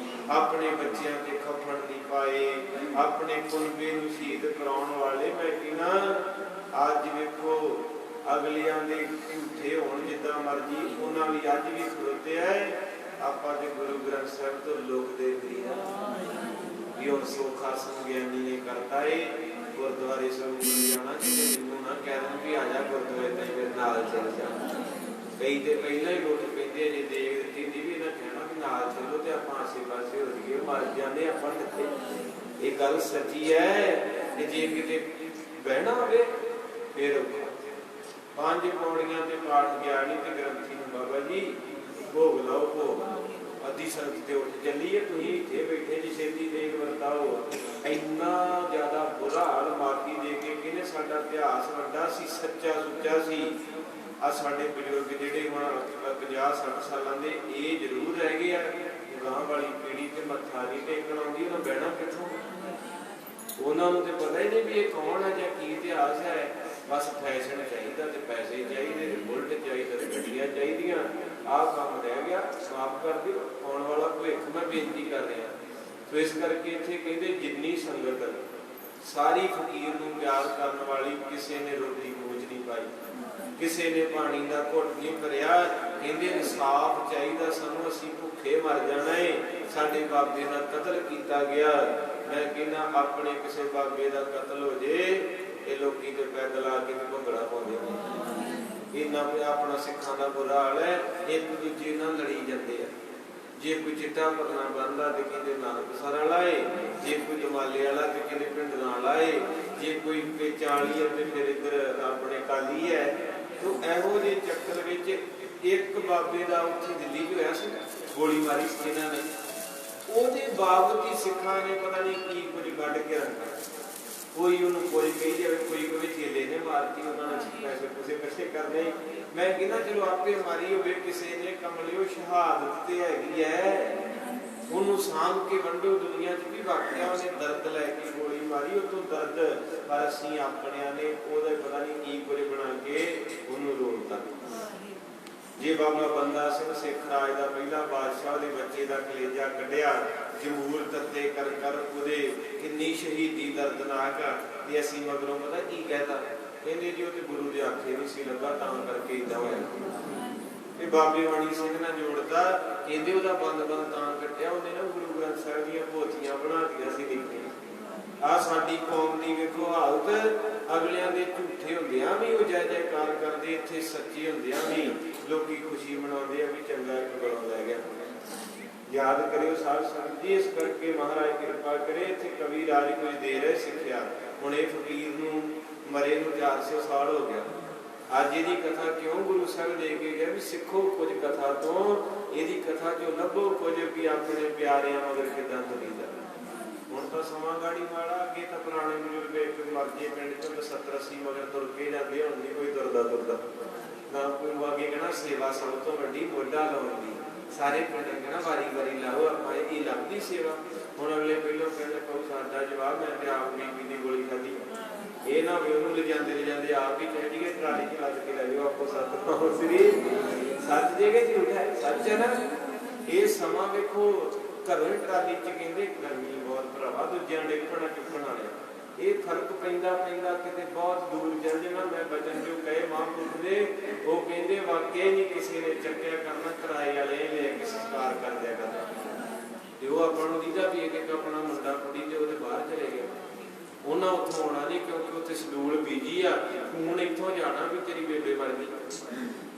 ਆਪਣੇ ਬੱਚਿਆਂ ਤੇ ਖੱਫਣ ਨਹੀਂ ਪਾਏ, ਆਪਣੇ ਕੁਲਬੇ ਨੂੰ ਸ਼ਹੀਦ ਕਰਾਉਣ ਵਾਲੇ। ਮੈਂ ਕਹਿੰਦਾ ਅੱਜ ਵੇਖੋ ਅਗਲਿਆਂ ਦੇ ਝੂਠੇ ਹੋਣ ਜਿੱਦਾਂ ਮਰਜੀ, ਉਹਨਾਂ ਵੀ ਅੱਜ ਵੀ ਖਲੋਤੇ ਹੈ। ਆਪਾਂ ਤੇ ਗੁਰੂ ਗ੍ਰੰਥ ਸਾਹਿਬ ਤੋਂ ਲੋਕਦੇ ਵੀ ਹੁਣ ਸੋਖਾ ਸੰਗਿਆਨੀ ਨੇ ਕਰਤਾ ਏ ਗੁਰਦੁਆਰੇ ਸਾਹਿਬ ਜਾਣਾ, ਕਿਤੇ ਮੈਨੂੰ ਨਾ ਕਹਿਣ ਵੀ ਆ ਜਾ ਗੁਰਦੁਆਰੇ ਤੇ ਮੇਰੇ ਨਾਲ ਚੱਲ ਜਾ। ਕਈ ਤੇ ਪਹਿਲਾਂ ਹੀ ਲੋਕ ਕਹਿੰਦੇ ਜੇ ਦੇਖ ਦਿੱਤੀ ਦੀ ਵੀ ਇਹਨਾਂ ਕਹਿਣਾ ਵੀ ਨਾਲ ਚੱਲੋ ਤੇ ਆਪਾਂ ਆਸੇ ਪਾਸੇ ਹੋ ਜਾਈਏ, ਮਰ ਜਾਂਦੇ ਆਪਾਂ ਕਿੱਥੇ। ਇਹ ਗੱਲ ਸੱਚੀ ਹੈ ਕਿ ਜੇ ਕਿਤੇ ਬਹਿਣਾ ਹੋਵੇ ਫਿਰ 5 ਪੌੜੀਆਂ ਤੇ ਪਾਠ ਗਿਆ ਨਹੀਂ ਤੇ ਗ੍ਰੰਥੀ ਨੂੰ ਬਾਬਾ ਜੀ ਭੋਗ ਲਾਓ, ਭੋਗ ਅੱਧੀ ਸੰਗਤ ਤੇ ਉੱਠ ਚੱਲੀਏ, ਤੁਸੀਂ ਇੱਥੇ ਬੈਠੇ ਜੀ ਛੇਤੀ ਦੇਖ ਵਰਤਾਓ। ਇੰਨਾ ਜ਼ਿਆਦਾ ਬੁਰਾ ਹਾਲ ਮਾਫੀ ਦੇ ਕੇ ਕਹਿੰਦੇ ਸਾਡਾ ਇਤਿਹਾਸ ਵੱਡਾ ਸੀ, ਸੱਚਾ ਸੁੱਚਾ ਸੀ। ਆ ਸਾਡੇ ਬਜ਼ੁਰਗ ਜਿਹੜੇ ਹੁਣ 50-60 ਸਾਲਾਂ ਦੇ, ਇਹ ਜ਼ਰੂਰ ਰਹਿ ਗਏ ਆ। ਗਾਂ ਵਾਲੀ ਪੀੜੀ ਤੇ ਮੱਥਾ ਨਹੀਂ ਟੇਕਣ ਆਉਂਦੀ, ਉਹਨਾਂ ਬਹਿਣਾ ਕਿੱਥੋਂ? ਉਹਨਾਂ ਨੂੰ ਤੇ ਪਤਾ ਹੀ ਨਹੀਂ ਵੀ ਇਹ ਕੌਣ ਹੈ ਜਾਂ ਕੀ ਇਤਿਹਾਸ ਹੈ। ਬਸ ਫੈਸ਼ਨ ਚਾਹੀਦਾ ਤੇ ਪੈਸੇ ਚਾਹੀਦੇ ਤੇ ਬੁਲਟ ਚਾਹੀਦਾ ਤੇ ਗੱਡੀਆਂ ਚਾਹੀਦੀਆਂ। ਆਹ ਕੰਮ ਰਹਿ ਗਿਆ, ਮਾਫ ਕਰ ਦਿਓ। ਆਉਣ ਵਾਲਾ ਭਵਿੱਖ ਮੈਂ ਬੇਨਤੀ ਕਰ ਰਿਹਾ। ਸੋ ਇਸ ਕਰਕੇ ਇੱਥੇ ਕਹਿੰਦੇ ਜਿੰਨੀ ਸੰਗਤ ਸਾਰੀ ਫਕੀਰ ਨੂੰ ਪਿਆਰ ਕਰਨ ਵਾਲੀ, ਕਿਸੇ ਨੇ ਰੋਟੀ ਖੋਜ ਨਹੀਂ ਪਾਈ, ਕਿਸੇ ਨੇ ਪਾਣੀ ਦਾ ਘੁੱਟ ਨਹੀਂ ਭਰਿਆ। ਕਹਿੰਦੇ ਇਨਸਾਫ ਚਾਹੀਦਾ ਸਾਨੂੰ, ਅਸੀਂ ਭੁੱਖੇ ਮਰ ਜਾਣਾ ਏ। ਸਾਡੇ ਬਾਬੇ ਦਾ ਕਤਲ ਕੀਤਾ ਗਿਆ। ਮੈਂ ਕਹਿੰਦਾ ਆਪਣੇ ਕਿਸੇ ਬਾਬੇ ਦਾ ਕਤਲ ਹੋ ਜੇ, ਇਹ ਲੋਕੀ ਤੇ ਪੈਦਲ ਆ ਕੇ ਭੰਗੜਾ ਪਾਉਂਦੇ ਨੇ। ਇੰਨਾ ਆਪਣਾ ਸਿੱਖਾਂ ਦਾ ਬੁਰਾ ਹਾਲ ਹੈ, ਇੱਕ ਦੂਜੇ ਨਾਲ ਲੜੀ ਜਾਂਦੇ ਆ। ਜੇ ਕੋਈ ਚਿੱਟਾ ਪਰਨਾ ਬੰਨਦਾ ਤੇ ਕਹਿੰਦੇ ਨਾਨਕਸਰ ਲਾਏ, ਜੇ ਕੋਈ ਜਮਾਲੇ ਵਾਲਾ ਤੇ ਕਹਿੰਦੇ ਪਿੰਡਰਾਂ ਲਾਏ, ਜੇ ਕੋਈ ਪੇਚਾਲੀ ਹੈ ਤੇ ਫਿਰ ਇੱਧਰ ਆਪਣੇ ਕਾਲੀ ਹੈ। ਤੋ ਇਹੋ ਜਿਹੇ ਚੱਕਰ ਵਿੱਚ ਇੱਕ ਬਾਬੇ ਦਾ ਉੱਥੇ ਦਿੱਲੀ ਚ ਹੋਇਆ ਸੀ, ਗੋਲੀ ਮਾਰੀ ਸੀ ਇਹਨਾਂ ਨੇ। ਉਹਦੇ ਬਾਵਜੂਦ ਹੀ ਸਿੱਖਾਂ ਨੇ ਪਤਾ ਨਹੀਂ ਕੀ ਕੁਝ ਕੱਢ ਕੇ ਰੱਖਿਆ। ਕੋਈ ਉਹਨੂੰ ਕੋਈ ਕਹੀ ਜਾਵੇ, ਕੋਈ ਕੋਈ ਚੇਲੇ ਨੇ ਮਾਰਤੀ, ਉਹਨਾਂ ਨੇ ਪੈਸੇ ਪੂਸੇ ਇਕੱਠੇ ਕਰਨੇ। ਮੈਂ ਕਹਿੰਦਾ ਚਲੋ ਆਪੇ ਮਾਰੀ ਹੋਵੇ ਕਿਸੇ ਨੇ, ਕਮਲਿਓ ਸ਼ਹਾਦਤ ਤੇ ਹੈਗੀ ਹੈ, ਉਹਨੂੰ ਸਾਂਭ ਕੇ ਵੰਡੋ। ਦੁਨੀਆ 'ਚ ਵੀ ਵਾਕਿਆ ਉਹਨੇ ਦਰਦ ਲੈ ਕੇ ਗੋਲੀ ਮਾਰੀ, ਉਹ ਤੋਂ ਦਰਦ। ਪਰ ਅਸੀਂ ਆਪਣਿਆਂ ਨੇ ਉਹਦਾ ਪਤਾ ਨਹੀਂ ਕੀ ਕੁਝ ਬਣਾ ਕੇ ਉਹਨੂੰ ਰੋਲਤਾ। ਜੇ ਬਾਬਾ ਬੰਦਾ ਸਿੰਘ ਸਿੱਖ ਰਾਜ ਦਾ ਪਹਿਲਾ ਬਾਦਸ਼ਾਹ ਦੇ ਬੱਚੇ ਦਾ ਕਲੇਜਾ ਕੱਢਿਆ, ਜਮੂਰ ਦਿੱਤੇ ਕਰ ਕਰ, ਉਹਦੇ ਕਿੰਨੀ ਸ਼ਹੀਦੀ ਦਰਦਨਾਕ ਆ। ਤੇ ਅਸੀਂ ਮਗਰੋਂ ਪਤਾ ਕੀ ਕਹਿਤਾ, ਕਹਿੰਦੇ ਜੀ ਉਹ ਤੇ ਗੁਰੂ ਦੇ ਆਖੇ ਨਹੀਂ ਸੀ ਲੱਗਾ, ਤਾਂ ਕਰਕੇ ਏਦਾਂ ਹੋਇਆ। ਤੇ ਬਾਬੇ ਵਾਣੀ ਸਿੰਘ ਨਾਲ ਜੋੜਦਾ, ਕਹਿੰਦੇ ਉਹਦਾ ਬੰਦ ਤਾਂ ਕੱਟਿਆ, ਉਹਨੇ ਨਾ ਗੁਰੂ ਗ੍ਰੰਥ ਸਾਹਿਬ ਦੀਆਂ ਪੋਥੀਆਂ ਬਣਾ ਦਿੱਤੀਆਂ ਸੀ ਲਿਖੀਆਂ। ਆ ਸਾਡੀ ਕੌਮ ਦੀ ਵੇਖੋ ਹਾਲਤ, ਅਗਲਿਆਂ ਦੇ ਝੂਠੇ ਹੁੰਦਿਆਂ ਵੀ ਉਹ ਜੈ ਜੈਕਾਰ ਕਰਦੇ, ਇੱਥੇ ਸੱਚੇ ਹੁੰਦਿਆਂ ਵੀ ਲੋਕੀ ਖੁਸ਼ੀ ਮਨਾਉਂਦੇ ਆ ਵੀ ਚੰਗਾ ਇੱਕ ਗਲੋਂ ਲੈ ਗਿਆ। ਯਾਦ ਕਰਿਓ ਸਾਧ ਸੰਗਤ ਜੀ, ਇਸ ਕਰਕੇ ਮਹਾਰਾਜ ਕਿਰਪਾ ਕਰੇ। ਇੱਥੇ ਕਵੀ ਰਾਜ ਕੁਝ ਦੇ ਰਹੇ ਸਿੱਖਿਆ। ਹੁਣ ਇਹ ਫਕੀਰ ਨੂੰ ਮਰੇ ਨੂੰ 400 ਸਾਲ ਹੋ ਗਿਆ। ਅੱਜ ਇਹਦੀ ਕਥਾ ਕਿਉਂ ਗੁਰੂ ਸਾਹਿਬ ਦੇ ਕੇ ਗਏ ਵੀ ਸਿੱਖੋ ਕੁਝ ਕਥਾ ਤੋਂ, ਇਹਦੀ ਕਥਾ ਚੋਂ ਲੱਭੋ ਕੁਝ ਵੀ ਆਪਣੇ ਪਿਆਰਿਆਂ ਮਗਰ ਕਿੱਦਾਂ ਤੁਰੀਦਾ। ਹੁਣ ਤਾਂ ਸਮਾਂ ਗਾੜੀ ਵਾਲਾ, ਅੱਗੇ ਤਾਂ ਪੁਰਾਣੇ ਬਜ਼ੁਰਗ ਇੱਕ ਮਰਜੇ ਪਿੰਡ ਚੋਂ 70 80 ਮਗਰ ਤੁਰ ਕੇ ਜਾਂਦੇ, ਹੁਣ ਨਹੀਂ ਕੋਈ ਤੁਰਦਾ ਨਾ ਕੋਈ। ਅੱਗੇ ਕਹਿਣਾ ਸੇਵਾ ਸਭ ਤੋਂ ਵੱਡੀ ਮੋਢਾ ਲਾਉਣ ਦੀ, ਸਾਰੇ ਪਿੰਡ ਕਹਿਣਾ ਵਾਰੀ ਵਾਰੀ ਲਾਓ, ਆਪਾਂ ਇਹ ਲੱਭਦੀ ਸੇਵਾ। ਹੁਣ ਅਗਲੇ ਪਹਿਲੋਂ ਕਹਿੰਦੇ ਕਹੋ ਸਾਡਾ ਜਵਾਬ, ਮੈਂ ਤੇ ਆਪ ਬੀਬੀ ਦੀ ਗੋਲੀ ਖਾਧੀ। ਇਹ ਨਾ ਵੀ ਉਹਨੂੰ ਲਿਜਾਂਦੇ ਆਪ ਹੀ ਕਹਿ ਜੀਏ ਟਰਾਲੀ ਚ ਲੱਦ ਕੇ ਲੈ ਜਾਓ, ਆਪੋ ਸਤਿ ਸ੍ਰੀ ਸੱਚ ਜੇਗੇ ਝੂਠ ਹੈ ਸੱਚ ਹੈ ਨਾ। ਇਹ ਸਮਾਂ ਵੇਖੋ, ਘਰੋਂ ਟਰਾਲੀ ਚ ਕਹਿੰਦੇ ਗਰਮੀ ਬਹੁਤ ਭਰਾਵਾ, ਦੂਜਿਆਂ ਡੇਕਣਾ ਚੁੱਕਣ ਵਾਲੇ। ਇਹ ਫਰਕ ਪੈਂਦਾ ਕਿਤੇ ਬਹੁਤ ਦੂਰ ਚੱਲ ਜਾਣਾ। ਮੈਂ ਬਚਨ ਜੋ ਕਹੇ ਮਹਾਂਪੁਰਖ ਦੇ, ਉਹ ਕਹਿੰਦੇ ਵਾਕਿਆ ਹੀ ਨਹੀਂ ਕਿਸੇ ਨੇ ਚੱਕਿਆ ਕਰਨਾ, ਕਿਰਾਏ ਵਾਲੇ ਲੈ ਕੇ ਸੰਸਕਾਰ ਕਰ ਦਿਆ ਕਰਨਾ। ਤੇ ਉਹ ਆਪਾਂ ਨੂੰ ਦੀਦਾ ਵੀ ਇੱਕ ਆਪਣਾ ਮੁੰਡਾ ਕੁੜੀ ਤੇ ਉਹਦੇ ਬਾਹਰ ਚਲੇ ਗਿਆ, ਉਹਨਾਂ ਉੱਥੋਂ ਆਉਣਾ ਨਹੀਂ ਕਿਉਂਕਿ ਉੱਥੇ ਸ਼ਡਿਊਲ ਬੀਜੀ ਆ। ਹੁਣ ਇੱਥੋਂ ਜਾਣਾ ਵੀ ਤੇਰੀ ਬੇਬੇ ਮਰ ਗਈ,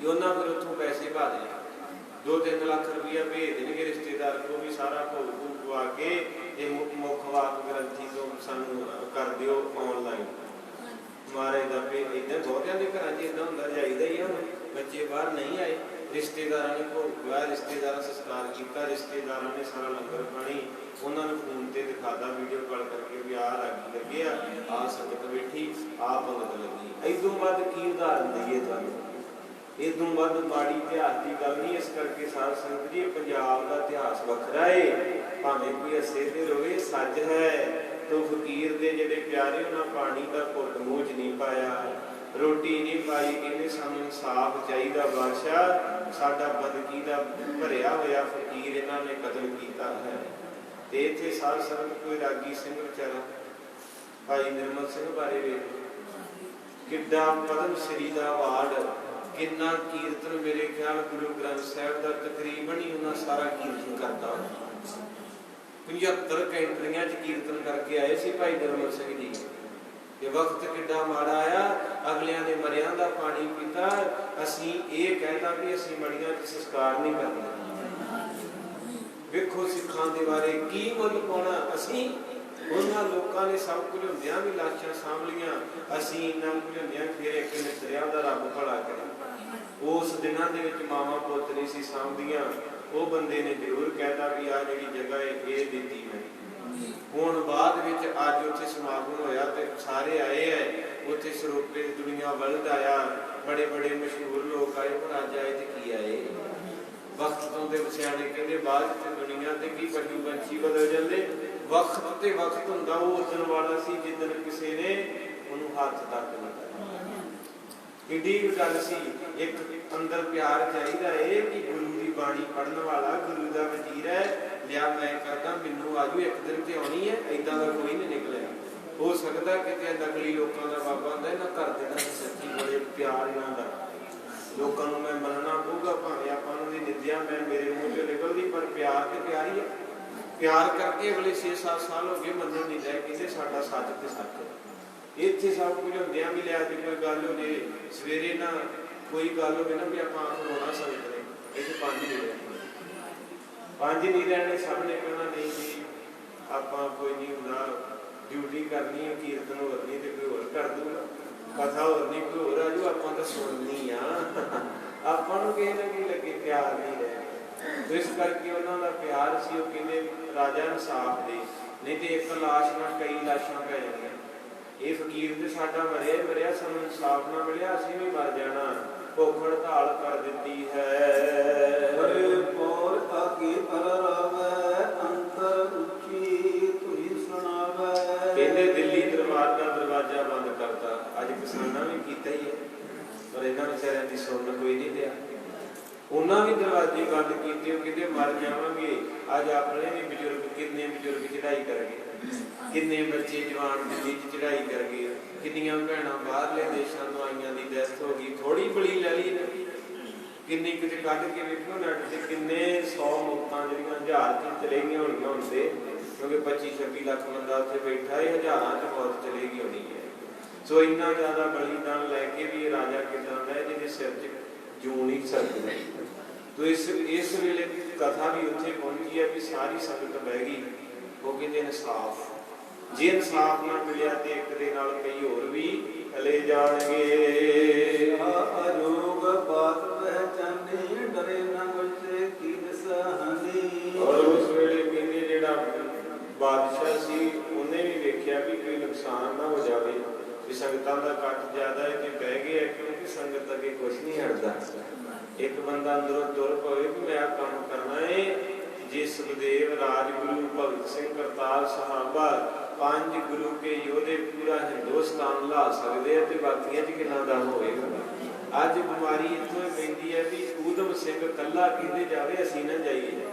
ਤੇ ਉਹਨਾਂ ਫਿਰ ਉੱਥੋਂ ਪੈਸੇ ਪਾ ਦੇ 2-3 ਲੱਖ ਰੁਪਇਆ ਭੇਜ ਦੇਣਗੇ ਰਿਸ਼ਤੇਦਾਰ ਕੋਲ ਵੀ ਸਾਰਾ ਭੋਗ ਪਵਾ ਕੇ ਇਹ ਮੁੱਖ ਵਾਕ ਗ੍ਰੰਥੀ ਤੋਂ ਸਾਨੂੰ ਕਰ ਦਿਓ ਆਨਲਾਈਨ। ਮਹਾਰਾਜ ਦਾ ਵੀ ਇੱਦਾਂ ਬਹੁਤਿਆਂ ਦੇ ਘਰਾਂ 'ਚ ਇੱਦਾਂ ਹੁੰਦਾ, ਜਾਈਦਾ ਹੀ ਆ। ਬੱਚੇ ਬਾਹਰ ਨਹੀਂ ਆਏ, ਰਿਸ਼ਤੇਦਾਰਾਂ ਨੇ ਭੋਗ ਪਵਾਇਆ, ਰਿਸ਼ਤੇਦਾਰਾਂ ਸੰਸਕਾਰ ਕੀਤਾ, ਰਿਸ਼ਤੇਦਾਰਾਂ ਨੇ ਸਾਰਾ ਲੰਗਰ ਪਾਣੀ ਉਹਨਾਂ ਨੂੰ ਫੋਨ ਤੇ ਦਿਖਾਦਾ, ਵੀਡੀਓ ਕਾਲ ਕਰਕੇ ਵੀ ਆਹ ਰਾਗੀ ਲੱਗੇ ਆ ਸੰਗਤ ਬੈਠੀ, ਆਹ ਭਗਤ ਲੱਗੀ। ਇਦੋਂ ਵੱਧ ਕੀ ਉਦਾਹਰਨ ਦਈਏ ਤੁਹਾਨੂੰ, ਇਦੋਂ ਵੱਧ ਮਾੜੀ ਇਤਿਹਾਸ ਦੀ ਗੱਲ ਨਹੀਂ। ਇਸ ਕਰਕੇ ਸਾਧ ਸੰਗਤ ਜੀ, ਪੰਜਾਬ ਦਾ ਇਤਿਹਾਸ ਵੱਖਰਾ ਏ, ਭਾਵੇਂ ਕੋਈ ਅਸੇ ਤੇ ਰੋਵੇ ਸੱਚ ਹੈ। ਤੋ ਫਕੀਰ ਦੇ ਜਿਹੜੇ ਪਿਆਰੇ, ਉਹਨਾਂ ਪਾਣੀ ਦਾ ਘੁੱਟ ਮੂੰਹ 'ਚ ਨਹੀਂ ਪਾਇਆ, ਰੋਟੀ ਨਹੀਂ ਪਾਈ, ਕਹਿੰਦੇ ਸਾਨੂੰ ਇਨਸਾਫ ਚਾਹੀਦਾ ਬਾਦਸ਼ਾਹ, ਸਾਡਾ ਬਦਕੀ ਦਾ ਭਰਿਆ ਹੋਇਆ ਫਕੀਰ ਇਹਨਾਂ ਨੇ ਕਤਲ ਕੀਤਾ ਹੈ। ਤੇ ਇੱਥੇ ਸਾਧ ਸੰਗਤ ਕੋਈ ਰਾਗੀ ਸਿੰਘ ਵਿਚਾਰਾ ਭਾਈ ਨਿਰਮਲ ਸਿੰਘ ਬਾਰੇ ਵੇਖ, ਕਿੱਡਾ ਪਦਮ ਸ੍ਰੀ ਦਾ ਅਵਾਰਡ, ਕਿੰਨਾ ਕੀਰਤਨ। ਮੇਰੇ ਖਿਆਲ ਗੁਰੂ ਗ੍ਰੰਥ ਸਾਹਿਬ ਦਾ ਤਕਰੀਬਨ ਹੀ ਉਹਨਾਂ ਸਾਰਾ ਕੀਰਤਨ ਕਰਦਾ। 75 ਕੈਂਟਰੀਆਂ 'ਚ ਕੀਰਤਨ ਕਰਕੇ ਆਏ ਸੀ ਭਾਈ ਨਿਰਮਲ ਸਿੰਘ ਜੀ। ਇਹ ਵਕਤ ਕਿੱਡਾ ਮਾੜਾ ਆਇਆ, ਅਗਲਿਆਂ ਦੇ ਮਰਿਆਂ ਦਾ ਪਾਣੀ ਪੀਤਾ। ਅਸੀਂ ਇਹ ਕਹਿਤਾ ਵੀ ਅਸੀਂ ਮੜੀਆਂ 'ਚ ਸੰਸਕਾਰ ਨਹੀਂ ਕਰਨਾ। ਵੇਖੋ ਸਿੱਖਾਂ ਦੇ ਬਾਰੇ ਕੀ ਮੁੱਲ ਪਾਉਣਾ ਅਸੀਂ। ਉਹਨਾਂ ਲੋਕਾਂ ਨੇ ਸਭ ਕੁਝ ਹੁੰਦਿਆਂ ਵੀ ਲਾਸ਼ਾਂ ਸਾਂਭ ਲੀਆਂ, ਅਸੀਂ ਇੰਨਾ ਕੁਝ ਹੁੰਦਿਆਂ ਫਿਰ ਇੱਕ ਮਿੱਤਰਿਆਂ ਦਾ ਰੱਬ ਭਲਾ ਕਰੇ। ਉਸ ਦਿਨਾਂ ਦੇ ਵਿੱਚ ਮਾਵਾਂ ਪੁੱਤ ਨਹੀਂ ਸੀ ਸਾਂਭਦੀਆਂ, ਉਹ ਬੰਦੇ ਨੇ ਜ਼ਰੂਰ ਕਹਿਤਾ ਵੀ ਆਹ ਜਿਹੜੀ ਜਗ੍ਹਾ ਹੈ ਇਹ ਦਿੱਤੀ ਮੈਂ। ਹੁਣ ਬਾਅਦ ਵਿੱਚ ਅੱਜ ਉੱਥੇ ਸਮਾਗਮ ਹੋਇਆ ਤੇ ਸਾਰੇ ਆਏ ਹੈ, ਉੱਥੇ ਸਰੋਪੇ ਦੀ ਦੁਨੀਆ ਵਰਲਡ ਆਇਆ, ਬੜੇ ਬੜੇ ਮਸ਼ਹੂਰ ਲੋਕ ਆਏ, ਪਰ ਅੱਜ ਆਏ ਤੇ ਕੀ ਆਏ। ਵਕਤ ਤੋਂ ਦੇ ਸਿਆਣੇ ਕਹਿੰਦੇ ਬਾਅਦ ਵਿੱਚ ਦੁਨੀਆ ਤੇ ਕੀ ਪਸ਼ੂ ਪੰਛੀ ਬਦਲ ਜਾਂਦੇ। ਵਕਤ ਤੇ ਵਕਤ ਹੁੰਦਾ, ਉਹ ਉਦਣ ਵਾਲਾ ਸੀ ਜਿੱਦਣ ਕਿਸੇ ਨੇ ਉਹਨੂੰ ਹੱਥ ਤੱਕ ਨਹੀਂ ਲਾਇਆ। ਕਿੱਡੀ ਗੱਲ ਸੀ। ਇੱਕ ਅੰਦਰ ਪਿਆਰ ਚਾਹੀਦਾ ਹੈ ਕਿ ਗੁਰੂ ਦੀ ਬਾਣੀ ਪੜ੍ਹਨ ਵਾਲਾ ਗੁਰੂ ਦਾ ਵਜ਼ੀਰ ਹੈ, ਲਿਆ ਮੈਂ ਕਰਦਾ ਮੈਨੂੰ ਆਜੂ ਇੱਕ ਦਿਨ ਤੇ ਆਉਣੀ ਹੈ। ਏਦਾਂ ਦਾ ਕੋਈ ਨਹੀਂ ਨਿਕਲਿਆ। ਹੋ ਸਕਦਾ ਕਿਤੇ ਨਕਲੀ ਲੋਕਾਂ ਦਾ ਬਾਬਾ ਹੁੰਦਾ, ਇਹਨਾਂ ਘਰ ਦੇ ਨਾਲ ਸੱਚੀ ਬੜੇ ਪਿਆਰ ਇਹਨਾਂ ਦਾ ਲੋਕਾਂ ਨੂੰ ਮੈਂ ਮੰਨਣਾ ਪਊਗਾ, ਭਾਵੇਂ ਆਪਾਂ ਨੂੰ ਦੀ ਨਿੰਦਿਆ ਮੈਂ ਮੇਰੇ ਮੂੰਹ ਚੋਂ ਨਿਕਲਦੀ, ਪਰ ਪਿਆਰ ਤੇ ਪਿਆਰ ਹੀ ਹੈ। ਪਿਆਰ ਕਰਕੇ ਅਗਲੇ 6-7 ਸਾਲ ਹੋ ਗਏ ਮੰਨਣ ਨਹੀਂ ਲੈ, ਕਹਿੰਦੇ ਸਾਡਾ ਸੱਚ ਤੇ ਸੱਚ। ਇੱਥੇ ਸਭ ਕੁਝ ਹੁੰਦਿਆਂ ਵੀ ਲਿਆ ਜੇ ਕੋਈ ਗੱਲ ਹੋ ਜੇ, ਸਵੇਰੇ ਨਾ ਕੋਈ ਗੱਲ ਹੋਵੇ ਨਾ ਵੀ ਆਪਾਂ ਰੋਣਾ ਸਕਦੇ, ਇੱਥੇ 5 ਨਹੀਂ ਰਹਿਣੇ, 5 ਨਹੀਂ ਰਹਿਣੇ। ਸਭ ਨੇ ਕਹਿਣਾ ਨਹੀਂ ਜੀ ਆਪਾਂ ਕੋਈ ਨਹੀਂ ਹੁੰਦਾ, ਡਿਊਟੀ ਕਰਨੀ ਹੈ, ਕੀਰਤਨ ਹੋਰ ਨਹੀਂ ਤੇ ਕੋਈ ਹੋਰ ਕਰ ਦੂਗਾ, ਕਥਾ ਹੋਰ ਨਹੀਂ ਕੋਈ ਹੋਰ ਆਜੂ, ਆਪਾਂ ਤਾਂ ਸੁਣਨੀ ਆ, ਆਪਾਂ ਨੂੰ ਕਿਸੇ ਨਾ ਕੀ ਲੱਗੇ ਪਿਆਰ ਨਹੀਂ ਰਹਿ। ਇਸ ਕਰਕੇ ਉਹਨਾਂ ਦਾ ਪਿਆਰ ਸੀ। ਉਹ ਕਹਿੰਦੇ ਰਾਜਾ ਇਨਸਾਫ ਦੇ, ਨਹੀਂ ਤੇ ਇੱਕ ਲਾਸ਼ ਨਾਲ ਕਈ ਲਾਸ਼ਾਂ ਪੈ ਜਾਂਦੀਆਂ। ਇਹ ਫਕੀਰ ਤੇ ਸਾਡਾ ਮਰਿਆ ਸਾਨੂੰ ਇਨਸਾਫ ਨਾ ਮਿਲਿਆ, ਅਸੀਂ ਵੀ ਮਰ ਜਾਣਾ। ਭੁੱਖ ਹੜਤਾਲ ਕਰ ਦਿੱਤੀ ਹੈ। ਪੌਰ ਆਗੇ ਪਰ ਰਾਵੈ, ਅੰਤਰ ਉੱਚੀ ਧੁਨੀ ਸੁਣਾਵੈ। ਕਹਿੰਦੇ ਦਿੱਲੀ ਦਰਬਾਰ ਦਾ ਦਰਵਾਜ਼ਾ ਬੰਦ ਕਰਤਾ। ਅੱਜ ਕਿਸਾਨਾਂ ਵੀ ਕੀਤਾ ਹੀ ਹੈ, ਪਰ ਇਹਨਾਂ ਵਿਚਾਰਿਆਂ ਦੀ ਸੁਣਨ ਕੋਈ ਨਹੀਂ ਲਿਆ। ਉਹਨਾਂ ਵੀ ਦਰਵਾਜ਼ੇ ਬੰਦ ਕੀਤੇ। ਉਹ ਕਹਿੰਦੇ ਮਰ ਜਾਵਾਂਗੇ। ਅੱਜ ਆਪਣੇ ਵੀ ਬਜ਼ੁਰਗ, ਕਿੰਨੇ ਬਜ਼ੁਰਗ ਚੜ੍ਹਾਈ ਕਰ ਗਏ, ਕਿੰਨੇ ਬੱਚੇ ਜਵਾਨ ਦਿੱਲੀ 'ਚ ਚੜ੍ਹਾਈ ਕਰ ਗਏ, ਕਿੰਨੀਆਂ ਭੈਣਾਂ ਬਾਹਰਲੇ ਦੇਸ਼ਾਂ ਤੋਂ ਆਈਆਂ ਦੀ ਡੈਥ ਹੋ ਗਈ। ਥੋੜੀ ਬੜੀ ਲੈ ਲਈ ਨੇ, ਕਿੰਨੀ ਕਿਤੇ ਕੱਢ ਕੇ ਵੇਖੋ ਨੈਟ ਤੇ ਕਿੰਨੇ 100 ਮੌਤਾਂ ਜਿਹੜੀਆਂ 1000 'ਚ ਚਲੇ ਗਈਆਂ ਹੋਣੀਆਂ ਹੁੰਦੇ। क्योंकि 25-26 लाख बंदा उत्थे बैठा है, हज़ारां च मौत चलेगी होनी है। सो इन्ना ज़्यादा बलिदान लैके भी राजा किदां दा है जिहदे सिर च जूं नहीं सकदी। तो इस वेले कथा भी उत्थे पहुंची है भी सारी संगत बह गई। वो कहते इंसाफ, जे इंसाफ ना मिलिया तो एक दे नाल कई होर भी चले जाणगे। अजोग बात पहचानी डरे ना मुझसे की दसहानी। और उस वेले कहते जिहड़ा बादशाह सी उन्हें भी देखिया भी कोई नुकसान ना हो जाए, भी संगतां दा कट ज्यादा है कि बह गए, क्योंकि संगत अगे कुछ नहीं हटदा। एक बंदा अंदरों तुर पवे कि मैं काम करना है। जे सुखदेव राजगुरु भगत सिंह करतार साहबा 5 गुरु के योधे पूरा हिंदुस्तान ला सकते हैं तो बाकियां च कितना दम होएगा। अज बीमारी इत्थों पैंदी है भी ऊधम सिंह कल्ला कहते जावे असीं ना जाइए।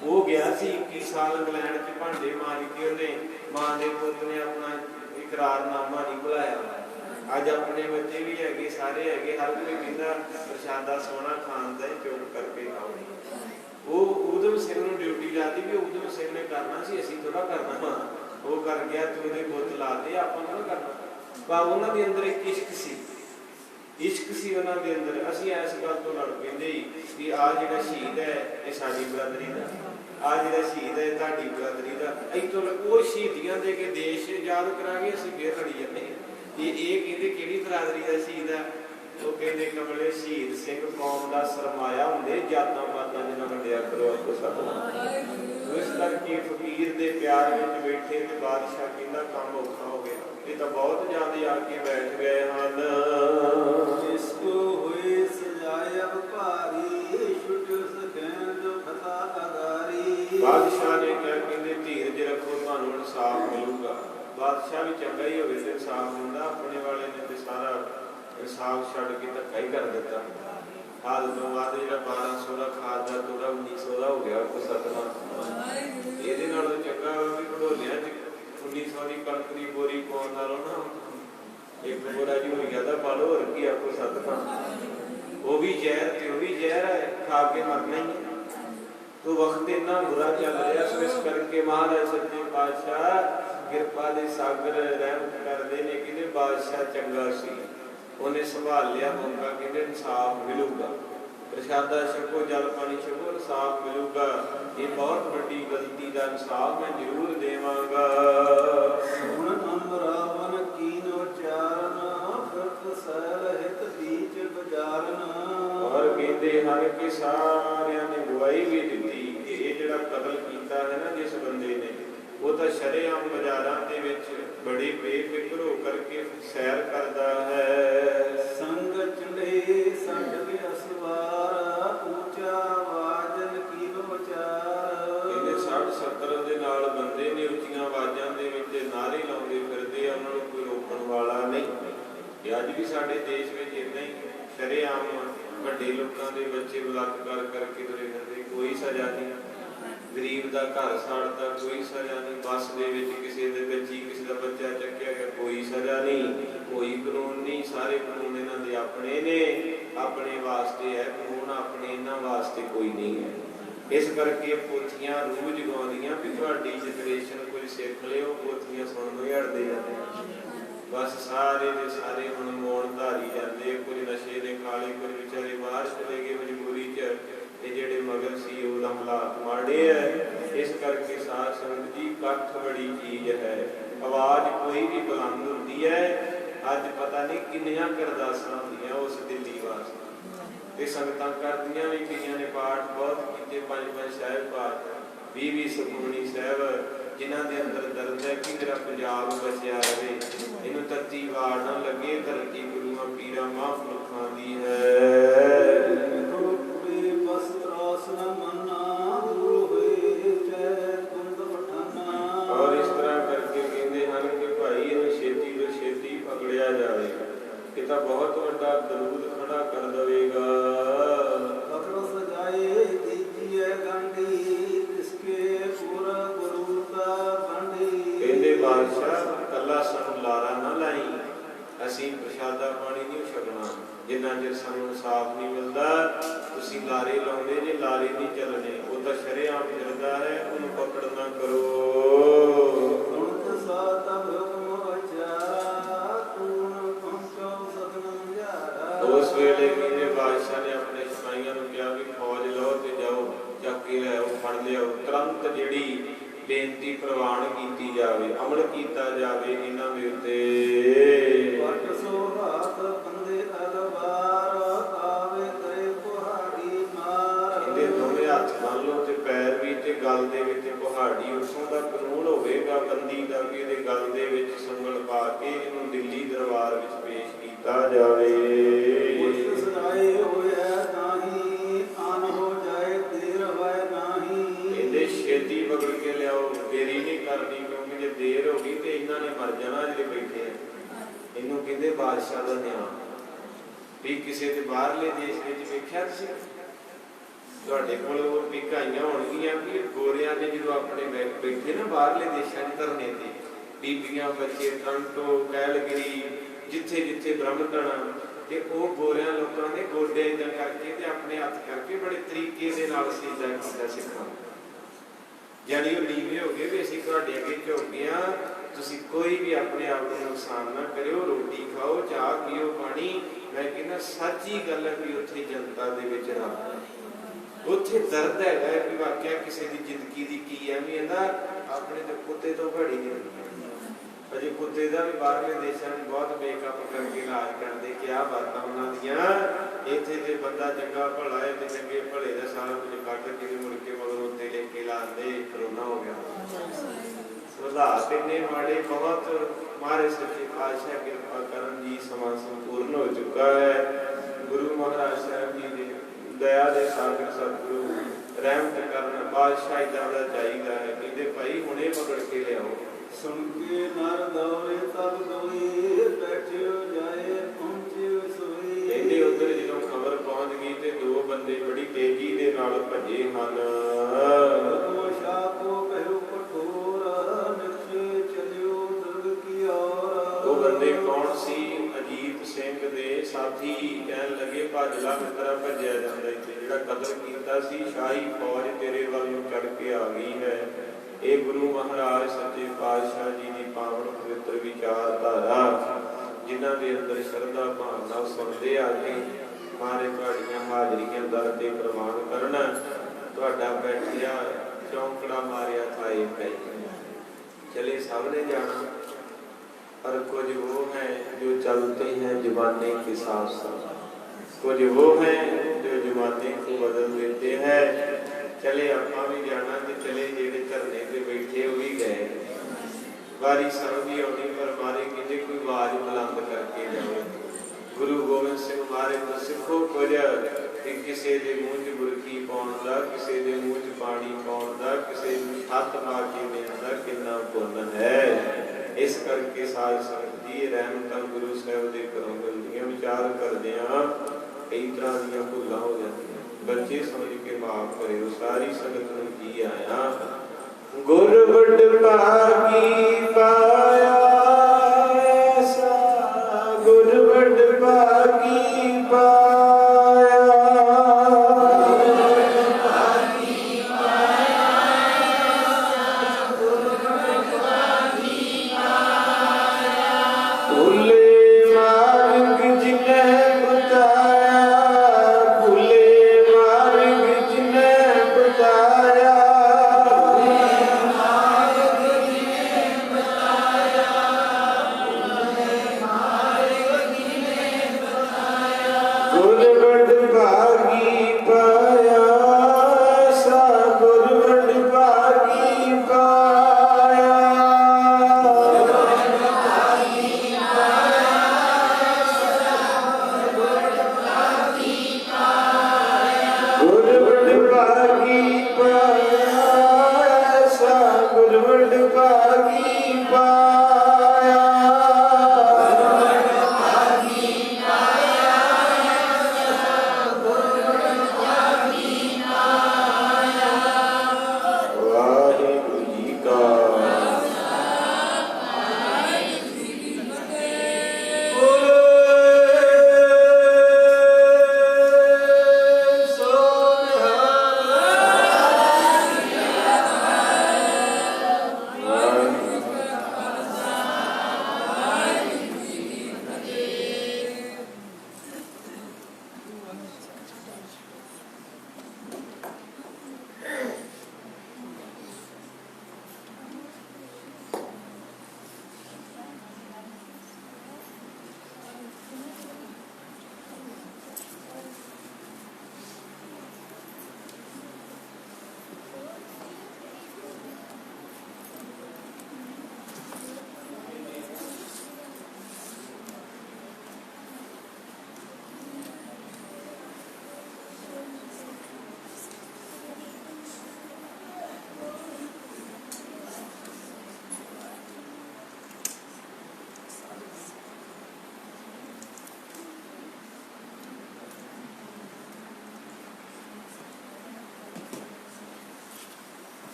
वो गया सी 21 साल इंग्लैंड च भांडे मांज के, उन्हें मां के पुत ने अपना इकरारनामा नहीं भुलाया। अज अपने बच्चे भी है, सारे है, हर कोई कहता प्रशादा सोना खान का चुप करके खाओ। वो ऊधम सिंह नूं ड्यूटी लाती भी ऊधम सिंह ने करना सी, असीं थोड़ा करना वा। वो कर गया तो उहदे बुत लाते, आपां ना करना। पर उन्हां दे अंदर एक इश्क सी, इश्क सी उन्हां दे अंदर। असीं इस गल तो लड़ पैंदे कि आ जिहड़ा शहीद है ये साडी बरादरी दा, आ जिहड़ा शहीद है तुहाडी बरादरी दा। इत्थों वो शहीदियां दे के देश याद करा के असीं फिर लड़ी जांदे। ये कहते किहड़ी बरादरी का शहीद है? वो कहते कमले शहीद सिंह कौम का सरमाया होंदे, जातां पातां च ना वंडिया करो आपको सतनाम। इस करके फकीर दे प्यार में बैठे ते बादशाह कहंदा काम औखा हो गया, ये तो बहुत ज्यादा आके बैठ गए हन। इसको हुए सजायब भारी छुट्यो सकैन जो खता अगारी। बादशाह ने क्या कहंदे धीरज रखो, तुहानूं इंसाफ मिलूगा। बादशाह भी चंगा ही होवे ते इंसाफ दिंदा, अपने वाले ने ते सारा इंसाफ छड्ड के धक्का ही कर दिता। हाल तो बाद जिहड़ा 1200 का खाद दा तोड़ा 1900 का हो गया। को सतनाम इहदे नालों चंगा भी घड़ोलियां च 1900 की कणक की बोरी पाउण नालों ना एक बोरा यूरिया दा पा लो, होर की आपको सतनाम। वो भी जहर ते वो भी जहर है, खा के मरना ही है। तो वक्त इन्ना बुरा चल रहा, सो इस करके महाराज सच्चे पातशाह किरपा दे सागर रहमत करदे ने। कहते बादशाह चंगा सी, उन्हें संभाल लिया मौका, कहते इंसाफ मिलूगा। प्रशादा छको, जल पानी छको, इंसाफ मिलूगा। ये बहुत बड़ी गलती का इंसाफ मैं जरूर देवांगा। हुण अमरावन कीनो चारन फिरत सैल हित बीच बजारन। और कहते हैं कि सारियां ने गवाही भी दी कि ये जिहड़ा कतल कीता है ना जिस बंदे ने, वो तो शरेआम बाजारां दे विच बड़ी बेफिक्र हो करके सैर करता है। संग चंडे संग के असवार ऊंचा वाजन कीनो चार। ਇਹਦੇ 60-70 ਦੇ ਨਾਲ ਬੰਦੇ ਨੇ ਉੱਚੀਆਂ ਆਵਾਜ਼ਾਂ ਦੇ ਵਿੱਚ ਨਾਰੇ ਲਾਉਂਦੇ ਫਿਰਦੇ ਆ, ਉਹਨਾਂ ਨੂੰ ਕੋਈ ਰੋਕਣ ਵਾਲਾ ਨਹੀਂ। ਇਹ ਅੱਜ ਵੀ ਸਾਡੇ ਦੇਸ਼ ਵਿੱਚ ਇਦਾਂ ਹੀ ਸ਼ਰੇਆਮ ਵੱਡੇ ਲੋਕਾਂ ਦੇ ਬੱਚੇ ਬਲਾਤਕਾਰ ਕਰਕੇ ਤੁਰੇ ਫਿਰਦੇ, ਕੋਈ ਸਜ਼ਾ ਨਹੀਂ। ਗਰੀਬ ਦਾ ਘਰ ਸਾੜਤਾ, ਕੋਈ ਸਜ਼ਾ ਨਹੀਂ। ਬੱਸ ਦੇ ਵਿੱਚ ਕਿਸੇ ਦੇ ਬੱਚੀ ਕਿਸੇ ਦਾ ਬੱਚਾ ਚੱਕਿਆ ਗਿਆ, ਕੋਈ ਸਜ਼ਾ ਨਹੀਂ, ਕੋਈ ਕਾਨੂੰਨ ਨਹੀਂ। ਸਾਰੇ ਕਾਨੂੰਨ ਇਹਨਾਂ ਦੇ ਆਪਣੇ ਨੇ, ਆਪਣੇ ਵਾਸਤੇ ਹੈ ਕਾਨੂੰਨ, ਆਪਣੇ ਇਹਨਾਂ ਵਾਸਤੇ ਕੋਈ ਨਹੀਂ ਹੈ। इस करके पोथियां रूह जगाउंदियां भी तुहाडी जनरेशन कुछ सिख लिओ, पोथियां सुणनों ही हटदे जांदे। बस सारे दे सारे हुण मौन धारी जांदे, कुछ नशे दे खाले, कुछ बेचारे बाहर चले गए मजबूरी च। ये जिहड़े मगर सी उहदा हालात माड़े है। इस करके साध संगत जी कठ बड़ी चीज है, आवाज कोई भी बुलंद हुंदी है। अज पता नहीं किन्नियां अरदासां हुंदियां उस दिल्ली वास्ते, ते संगतां करदियां भी, कईयां ने पाठ बहुत कीते, 5-5 साहिब पाठ, 20-20 सुखमनी साहिब, जिन्हां दे अंदर दर्द है कि मेरा पंजाब बचिया रहे, इनू तत्ती वार ना लगे, धरती गुरुआं पीरां महापुरखां दी है। और इस तरह करके कहते हैं कि भाई इन्हें छेती तो छेती पकड़िया जाए, ये तो बहुत बड़ा दरूद खड़ा कर देगा। कहते बादशाह कला सानू लारा ना लाई, असीं प्रशादा पानी नहीं छकना जिन्ना चਿਰ सानू इंसाफ नहीं मिलता। तुसीं लारे लाउंदे जे लारे नहीं चलने, वो तो शरेआम फिरदा है, उन्हें पकड़ ना करो। ਸੁਣ ਲਿਓ, ਤੁਰੰਤ ਜਿਹੜੀ ਬੇਨਤੀ ਪ੍ਰਵਾਨ ਕੀਤੀ ਜਾਵੇ, ਅਮਲ ਕੀਤਾ ਜਾਵੇ ਇਹਨਾਂ ਦੇ ਉੱਤੇ। ਵਟ ਸੋ ਹਾਥ ਬੰਦੇ ਅਲਵਾਰ, ਆਵੇ ਕਰੇ ਕੁਹਾੜੀ ਮਾਰ। ਇਹਦੇ ਦੋਵੇਂ ਹੱਥ ਬੰਨ ਲਓ ਤੇ ਪੈਰ ਵੀ ਤੇ ਗਲ ਦੇ ਵਿੱਚ ਕੁਹਾੜੀ, ਉੱਥੋਂ ਦਾ ਕਾਨੂੰਨ ਹੋਵੇਗਾ ਬੰਦੀ ਦਾ ਵੀ ਇਹਦੇ ਗਲ ਦੇ ਵਿੱਚ ਸੰਗਲ ਪਾ ਕੇ ਇਹਨੂੰ ਦਿੱਲੀ ਦਰਬਾਰ ਵਿੱਚ ਪੇਸ਼ ਕੀਤਾ ਜਾਵੇ। ਉਸ ਸਦਾਏ ਹੋਇਆ ਨਾਹੀ, ਆਨ ਹੋ ਜਾਏ ਦੇਰ ਹੋਏ ਨਾਹੀ। ਇਹਦੇ ਛੇਤੀ ਪਕੜ ਕੇ ਲਿਆਓ, ਦੇਰੀ ਨਹੀਂ ਕਰਨੀ, ਕਿਉਂਕਿ ਜੇ ਦੇਰ ਹੋ ਗਈ ਤੇ ਇਹਨਾਂ ਨੇ ਮਰ ਜਾਣਾ ਜਿਹੜੇ ਬੈਠੇ ਆ। ਇਹਨੂੰ ਕਹਿੰਦੇ ਬਾਦਸ਼ਾਹ ਦਾ ਨਿਆਂ। ਵੀ ਕਿਸੇ ਦੇ ਬਾਹਰਲੇ ਦੇਸ਼ ਵਿੱਚ ਵੇਖਿਆ ਤੁਸੀਂ, ਤੁਹਾਡੇ ਕੋਲ ਉਹ ਵਿਕਾਈਆਂ ਹੋਣਗੀਆਂ ਕਿ ਗੋਰਿਆਂ ਦੇ ਜਦੋਂ ਆਪਣੇ ਬੈਠੇ ਨਾ ਬਾਹਰਲੇ ਦੇਸ਼ਾਂ 'ਚ ਧਰਨੇ ਤੇ, ਬੀਬੀਆਂ ਬੱਚੇ ਟੰਟੋ ਕੈਲਗਰੀ ਜਿੱਥੇ ਜਿੱਥੇ ਬ੍ਰਹਮਟਨ, ਤੇ ਉਹ ਗੋਰਿਆਂ ਲੋਕਾਂ ਨੇ ਗੋਡੇ ਏਦਾਂ ਕਰਕੇ ਤੇ ਆਪਣੇ ਹੱਥ ਕਰਕੇ ਬੜੇ ਤਰੀਕੇ ਦੇ ਨਾਲ ਸਿੱਧਾ ਕੀਤਾ ਸਿੱਖਾਂ। ਜਾਨੀ ਉਹ ਨੀਵੇਂ ਹੋ ਗਏ ਵੀ ਅਸੀਂ ਤੁਹਾਡੇ ਅੱਗੇ ਝੁਕ ਗਏ ਹਾਂ, ਤੁਸੀਂ ਕੋਈ ਵੀ ਆਪਣੇ ਆਪ ਨੂੰ ਨੁਕਸਾਨ ਨਾ ਕਰਿਓ, ਰੋਟੀ ਖਾਓ, ਚਾਹ ਪੀਓ, ਪਾਣੀ। ਮੈਂ ਕਹਿੰਦਾ ਸੱਚੀ ਗੱਲ ਹੈ ਵੀ ਉੱਥੇ ਜਨਤਾ ਦੇ ਵਿੱਚ ਰੱਬ, ਉੱਥੇ ਦਰਦ ਹੈਗਾ ਕਿ ਵਾਕਿਆ ਕਿਸੇ ਦੀ ਜ਼ਿੰਦਗੀ ਦੀ ਕੀ ਹੈ। ਵੀ ਇਹਦਾ ਆਪਣੇ ਤੇ ਕੁੱਤੇ ਤੋਂ ਘੜੀ ਨਹੀਂ ਹੁੰਦੀ। ਅਜੇ ਕੁੱਤੇ ਦਾ ਵੀ ਬਾਹਰਲੇ ਦੇਸ਼ਾਂ ਵਿੱਚ ਬਹੁਤ ਮੇਕਅਪ ਕਰਕੇ ਇਲਾਜ ਕਰਦੇ, ਕਿਆ ਬਾਤਾਂ ਉਹਨਾਂ ਦੀਆਂ। ਇੱਥੇ ਤੇ ਬੰਦਾ ਚੰਗਾ ਭਲਾ ਹੈ ਤੇ ਚੰਗੇ ਭਲੇ ਦਾ ਸਾਰਾ ਕੁਝ ਕੱਢ ਕੇ ਮੁੜ ਕੇ ਮਗਰ ਉੱਤੇ ਲੈ ਕੇ ਲਾਉਂਦੇ ਕਰੋਨਾ ਹੋ ਗਿਆ। ਸੁਧਾਰ ਇੰਨੇ ਮਾੜੇ ਬਹੁਤ। ਮਹਾਰਾਜ ਸੱਚੇ ਪਾਤਸ਼ਾਹ ਕਿਰਪਾ ਕਰਨ ਜੀ, ਸਮਾਂ ਸੰਪੂਰਨ ਹੋ ਚੁੱਕਾ ਹੈ। ਗੁਰੂ ਮਹਾਰਾਜ ਸਾਹਿਬ ਜੀ ਦੇ ਦਇਆ ਦੇ ਸਾਗਰ ਸਤਿਗੁਰੂ ਰਹਿਮਤ ਕਰਨ। ਬਾਦਸ਼ਾਹ ਇਦਾਂ ਦਾ ਚਾਹੀਦਾ ਹੈ, ਕਹਿੰਦੇ ਭਾਈ ਹੁਣੇ ਪਕੜ ਕੇ ਲਿਆਓ। ਸੁਣ ਕੇ ਨਰ ਦੌੜੇ ਤਬ ਦੋਏ, ਬੈਠਿਓ ਜਾਏ ਪਹੁੰਚਿਓ ਸੋਈ। ਇਹਦੇ ਉੱਧਰ ਜਦੋਂ ਖਬਰ ਪਹੁੰਚ ਗਈ ਤੇ ਦੋ ਬੰਦੇ ਬੜੀ ਤੇਜ਼ੀ ਦੇ ਨਾਲ ਭੱਜੇ ਹਨ। ਸ਼ਾਪੋ ਕਹਿਓ ਕਠੋਰ, ਨਿਕਲੇ ਚਲਿਓ ਦੁਰਗ ਕੀ ਔਰ। ਉਹ ਬੰਦੇ ਕੌਣ ਸੀ? ਅਜੀਤ ਸਿੰਘ ਦੇ ਸਾਥੀ। ਕਹਿਣ ਲੱਗੇ ਭੱਜ ਲਾ ਮਿੱਤਰਾ, ਭੱਜਿਆ ਜਾਂਦਾ ਇੱਥੇ। ਜਿਹੜਾ ਕਤਲ ਕੀਤਾ ਸੀ, ਸ਼ਾਹੀ ਫੌਜ ਤੇਰੇ ਵੱਲ ਨੂੰ ਚੜ ਕੇ ਆ ਗਈ ਹੈ। ਇਹ ਗੁਰੂ ਮਹਾਰਾਜ ਸੱਚੇ ਪਾਤਸ਼ਾਹ ਜੀ ਦੀ ਪਾਵਨ ਪਵਿੱਤਰ ਵਿਚਾਰਧਾਰਾ, ਜਿਨ੍ਹਾਂ ਦੇ ਅੰਦਰ ਸ਼ਰਧਾ ਭਾਵਨਾ ਸੁਣਦੇ ਆ ਕੇ ਮਾਰੇ ਤੁਹਾਡੀਆਂ ਹਾਜ਼ਰੀਆਂ ਦਰ ਤੇ ਪ੍ਰਵਾਨ ਕਰਨ। ਤੁਹਾਡਾ ਬੈਠਿਆ ਚੌਂਕੜਾ ਮਾਰਿਆ ਥਾਏ ਪੈ ਚਲੇ ਸਭ ਨੇ ਜਾਣਾ, पर कुछ वो हैं जो चलते हैं जमाने के साथ साथ, कुछ वो हैं जो जमाने को बदल देते हैं। चले अपना भी जाना ते चले जेड़े धरने पे बैठे हो भी गए। बारी समझी आनी पर मारे किसी कोई आवाज बुलंद करके जाओ। गुरु गोबिंद सिंह महाराज को सिखो कुछ कि किसी के मूँह च बुरकी पाउण दा, किसी के मूँह च पानी पाउण दा, किसी नूं हथ पा के देण दा कितना पुण्य है। इस करके साध संगत जी रहमतां गुरु साहिब दे घरों मिलदियां। विचार करदे आ कई तरह दीयां भुल्लां हो जांदियां, बच्चे समझ के माफ करियो। सारी संगत नूं जी आया। गुर बड़ भागी पा